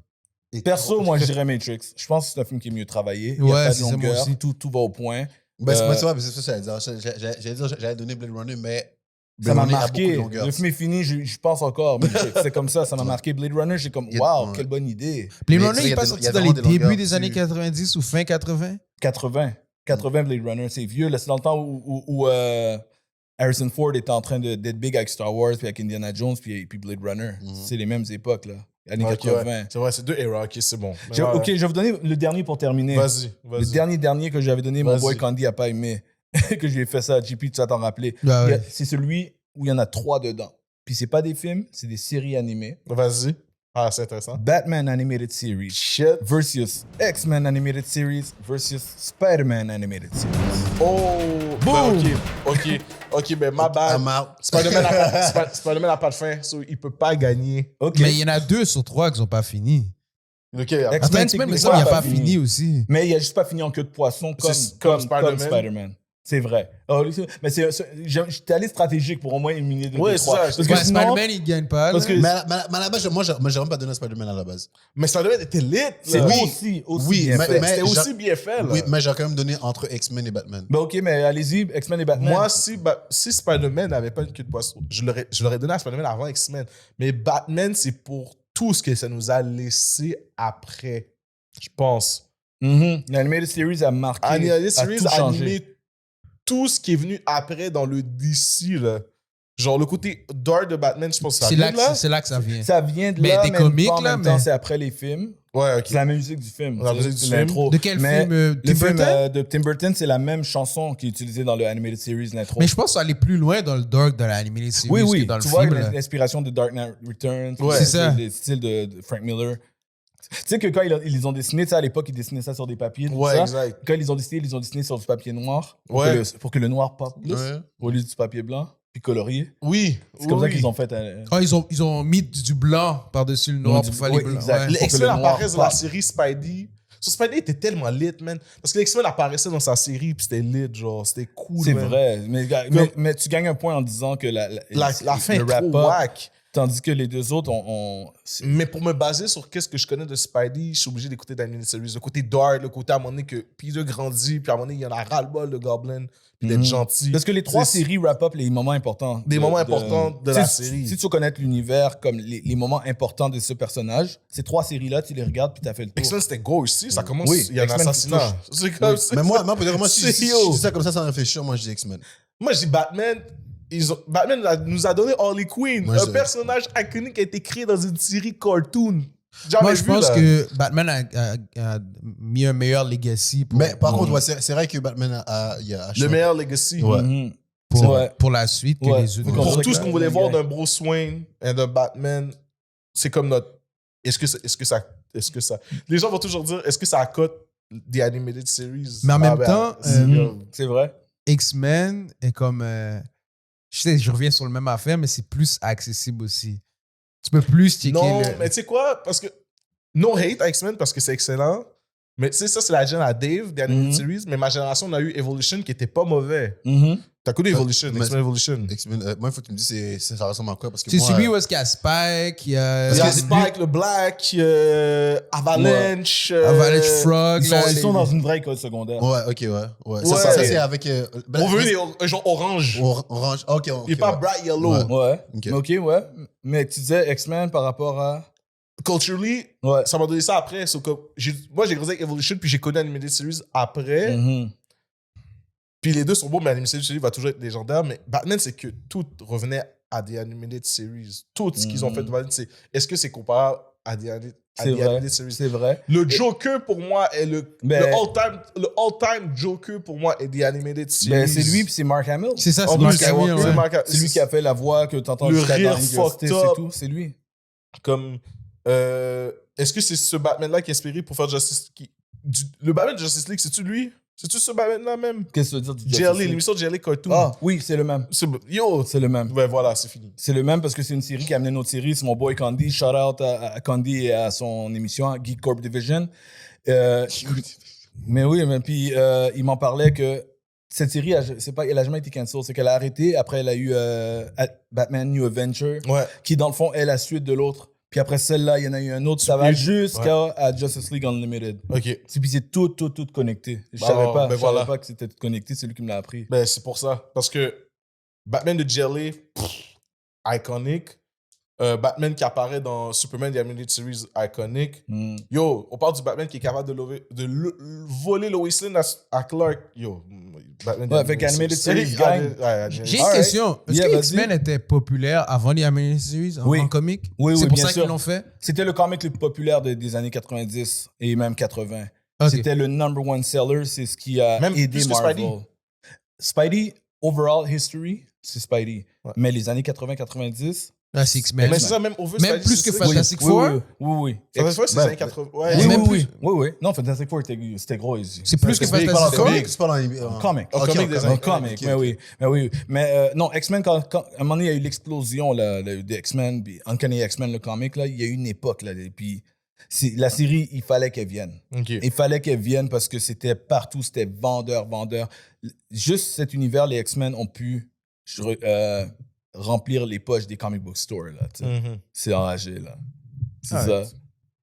Perso, moi, je dirais Matrix. Je pense que c'est un film qui est mieux travaillé. Il Ouais, n'y a pas de c'est ça, moi longueur. aussi. Tout va au point. Ben, Euh, c'est vrai, c'est ça, j'allais dire, j'allais donner Blade Runner, mais. Ça Blade m'a Runner a marqué. beaucoup de longueur. Le film est fini, je pense encore. Matrix. C'est comme ça m'a marqué. Blade Runner, j'ai comme, Il y a- waouh, ouais. quelle bonne idée. Blade Mais Runner, tu sais, il est pas il y a sorti des- dans il y les a vraiment des débuts longueurs des années dessus. 90 ou fin 80? 80 Blade Runner, c'est vieux. Là, c'est dans le temps où Harrison Ford était en train d'être big avec Star Wars, puis avec Indiana Jones, puis Blade Runner. Mhm. C'est les mêmes époques, là. années Ok, 80. ouais. C'est vrai, c'est 2 eras, ok, c'est bon. Mais Ok, je vais vous donner le dernier pour terminer. Vas-y. Le dernier que j'avais donné, mon Vas-y. boy Candy a pas aimé. Que je lui ai fait ça à JP, tu vas t'en rappeler. Ah ouais. C'est celui où il y en a 3 dedans. Puis c'est pas des films, c'est des séries animées. Vas-y. Ah, c'est intéressant. Batman Animated Series Shit. versus X-Men Animated Series versus Spider-Man Animated Series. Oh, Boom! ben, ok, ben ma bad. I'm out. Spider-Man n'a pas de fin, so il peut pas gagner. Ok. Mais il y en a 2 sur 3 qui sont pas finis. Ok, X-Men, Attends, X-Men, mais techniquement, ça, il a a pas fini aussi. Mais il a juste pas fini en queue de poisson comme Comme Spider-Man. Spider-Man. C'est vrai. Mais j'étais allé stratégique pour au moins éliminer deux Ouais, des c'est trois. ça. Parce que Ouais, sinon, Spider-Man, il gagne pas. parce là. que- Mais à la base, moi, j'aurais même pas donné à Spider-Man à la base. Mais Spider-Man était lit. c'est là. aussi Oui, bien mais- fait. C'était j'a- aussi bien fait. Là. Oui, mais j'aurais quand même donné entre X-Men et Batman. Ben ok, mais allez-y, X-Men et Batman. Moi, si Spider-Man n'avait pas une queue de poisson, je l'aurais donné à Spider-Man avant X-Men. Mais Batman, c'est pour tout ce que ça nous a laissé après, je pense. L'Animated Series a marqué. Animated a Series tout a changé. animé tout ce qui est venu après dans le DC. Là. Genre le côté dark de Batman, je pense que ça C'est vient là, de là. que- c'est là que ça vient. Ça vient de Mais là, des mais comics, pas en là, même temps, mais- c'est après les films. Ouais, ok. C'est la musique du film. La tu sais, musique du c'est film. l'intro. De quel Mais film le Tim film Burton? de Tim Burton, c'est la même chanson qui est utilisée dans le Animated Series, l'intro. Mais je pense aller plus loin dans le dark de l'animated series Oui, que dans le tu vois film. là. l'inspiration de Dark Knight Returns, Ouais. C'est ça. le style de Frank Miller. Tu sais que quand ils ont dessiné ça à l'époque, ils dessinaient ça sur des papiers. tout Ouais, ça. exact. Quand ils ont dessiné sur du papier noir Ouais. pour que le noir pop plus Ouais. au lieu du papier blanc, puis colorié. Oui. C'est comme ça oui. qu'ils ont fait. Ah, ils ont mis du blanc par-dessus le noir pour faire les oui, blancs. exact. Ouais. Les Pour que X-Men le noir apparaissent dans la pop. série Spidey. So, Spidey était tellement lit, man. Parce que les X-Men apparaissaient dans sa série, puis c'était lit, genre. C'était cool, C'est man. vrai. Mais tu gagnes un point en disant que la fin est le wrap-up, trop whack. tandis que les deux autres c'est- Mais pour me baser sur qu'est-ce que je connais de Spidey, je suis obligé d'écouter d'Animated Series. Le côté dark, le côté à un moment donné que Peter grandit, puis à un moment donné, il y en a ras-le-bol de Goblin, puis d'être gentil. Parce que les trois C'est- séries wrap-up les moments importants. Des moments importants de la Tu sais, série. Si tu veux connaître l'univers comme les moments importants de ce personnage, ces trois séries-là, tu les regardes puis t'as fait le tour. X-Men, c'était go aussi. Ça commence, Oui, il y a un X-Men assassinat. C'est comme Oui. ça. Mais moi, pour dire, moi, si C'est je dis ça comme ça sans réfléchir, moi, je dis X-Men. Moi, je dis Batman. Nous a donné Harley Quinn, Moi, je un dirais- personnage iconique qui a été créé dans une série cartoon. Jamais Moi, je vu, pense là. que Batman a mis un meilleur legacy pour, Mais par pour, contre, ouais, c'est vrai que Batman il a Le meilleur legacy. Ouais. Mhm. pour, c'est vrai. pour la suite que Ouais. les autres. Pour Pour Ouais. tout ce qu'on voulait Ouais. voir d'un Bruce Wayne et d'un Batman, c'est comme notre. Est-ce que ça. Les gens vont toujours dire, est-ce que ça accote des animated series? Mais en même temps, C'est vrai. X-Men est comme. Je sais, je reviens sur le même affaire, mais c'est plus accessible aussi. Tu peux plus checker non, le. mais tu sais quoi? Parce que. No hate à X-Men parce que c'est excellent. Mais tu sais, ça, c'est la génération à Dave des animated series. Mais ma génération, on a eu Evolution qui était pas mauvais. T'as connu Evolution, mais- X-Men Evolution. X-Men, moi, il faut que tu me dises ça ressemble à quoi parce que C'est moi, celui où est-ce qu'il y a Spike, il y a. Il y a Spike, le Black, Avalanche. Avalanche Frog, Ils sont, là, ils les- sont dans une vraie école secondaire. Ouais, ok, ouais. Ouais. Ça, c'est avec. On veut les genre orange. Orange. Ok, ok. Il est pas ouais. bright yellow. Ouais. Ouais. Ok. Ok, ouais. Mais tu disais X-Men par rapport à. Culturally, Ouais. ça m'a donné ça après. Moi, j'ai grandi avec Evolution, puis j'ai connu Animated Series après. Mhm. Puis les deux sont bons, mais Animated Series va toujours être légendaire. Mais Batman, c'est que tout revenait à des Animated Series. Tout ce qu'ils ont fait de Batman, c'est est-ce que c'est comparable à des C'est vrai. Animated Series? C'est vrai. Le Joker, pour moi, est le Ben- all-time Joker, pour moi, est des Animated Series. Ben, c'est lui puis c'est Mark Hamill. C'est ça, En c'est plus, Mark c'est Hamill, Walker, ouais. Mark- C'est lui qui a fait la voix que t'entends Le jusqu'à rire dans Injustice fucked up. et tout. C'est lui. Comme est-ce que c'est ce Batman-là qui est inspiré pour faire Justice le Batman de Justice League, c'est-tu lui? C'est-tu ce Batman-là même? Qu'est-ce que tu veux dire du JLA, Justice League? l'émission de JLA Cartoon. Ah, oui, c'est le même. Yo! C'est le même. Ben voilà, c'est fini. C'est le même parce que c'est une série qui a amené une autre série. C'est mon boy Candy. Shout out à Candy et à son émission Geek Corp Division. Mais oui, mais puis il m'en parlait que cette série, elle a jamais été cancel. C'est qu'elle a arrêté. Après, elle a eu Batman New Adventure, Ouais. qui dans le fond est la suite de l'autre. Puis après celle-là, il y en a eu un autre. Ça va jusqu'à à Justice League Unlimited. OK. Puis c'est tout connecté. Je Bah, savais pas. ben Je voilà. savais pas que c'était tout connecté. C'est lui qui me l'a appris. Ben c'est pour ça. Parce que Batman de JLA, iconique. Batman qui apparaît dans Superman The Animated Series iconique. Yo, on parle du Batman qui est capable voler Lois Lane à Clark. Yo, Batman Ouais, fait qu'Animated Series gagne. J'ai une Alright. question. Est-ce Yeah, que vas-y. X-Men était populaire avant les Animated Series Oui. en comic? Oui, C'est oui, pour bien ça sûr. qu'ils l'ont fait? C'était le comic le plus populaire des années 90 et même 80. Ok. C'était le number one seller. C'est ce qui a Même aidé plus que Marvel. Spidey, overall history, c'est Spidey. Ouais. Mais les années 80-90... Ah, c'est X-Men. Mais c'est ça, même over Même plus que Fantastic Four? Oui. Fantastic Four, c'est les Ben, années 80. Ouais, Oui, même oui, plus. oui. Non, Fantastic Four, c'était gros. C'est plus que C'est pas Fantastic dans Four? c'est pas dans Comic. Un comic des années comic, mais oui. Non, X-Men, à un moment donné, il y a eu l'explosion des X-Men, puis Uncanny X-Men, le comic, là, il y a eu une époque, là, et puis la série, il fallait qu'elle vienne. Ok. Il fallait qu'elle vienne parce que c'était partout, c'était vendeur. Juste cet univers, les X-Men ont pu remplir les poches des comic book stores, là, tu sais. Mhm. C'est enragé, là. C'est Ouais. ça.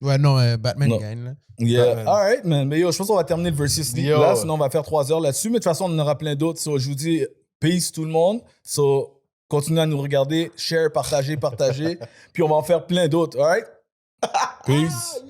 Ouais, non, Batman Non. gagne, là. Yeah. Batman. All right, man. Mais yo, je pense qu'on va terminer le versus Yo. là, sinon on va faire 3 heures là-dessus. Mais de toute façon, on en aura plein d'autres. So, je vous dis, peace tout le monde. So, continuez à nous regarder, share, partagez. Puis on va en faire plein d'autres. All right? Peace.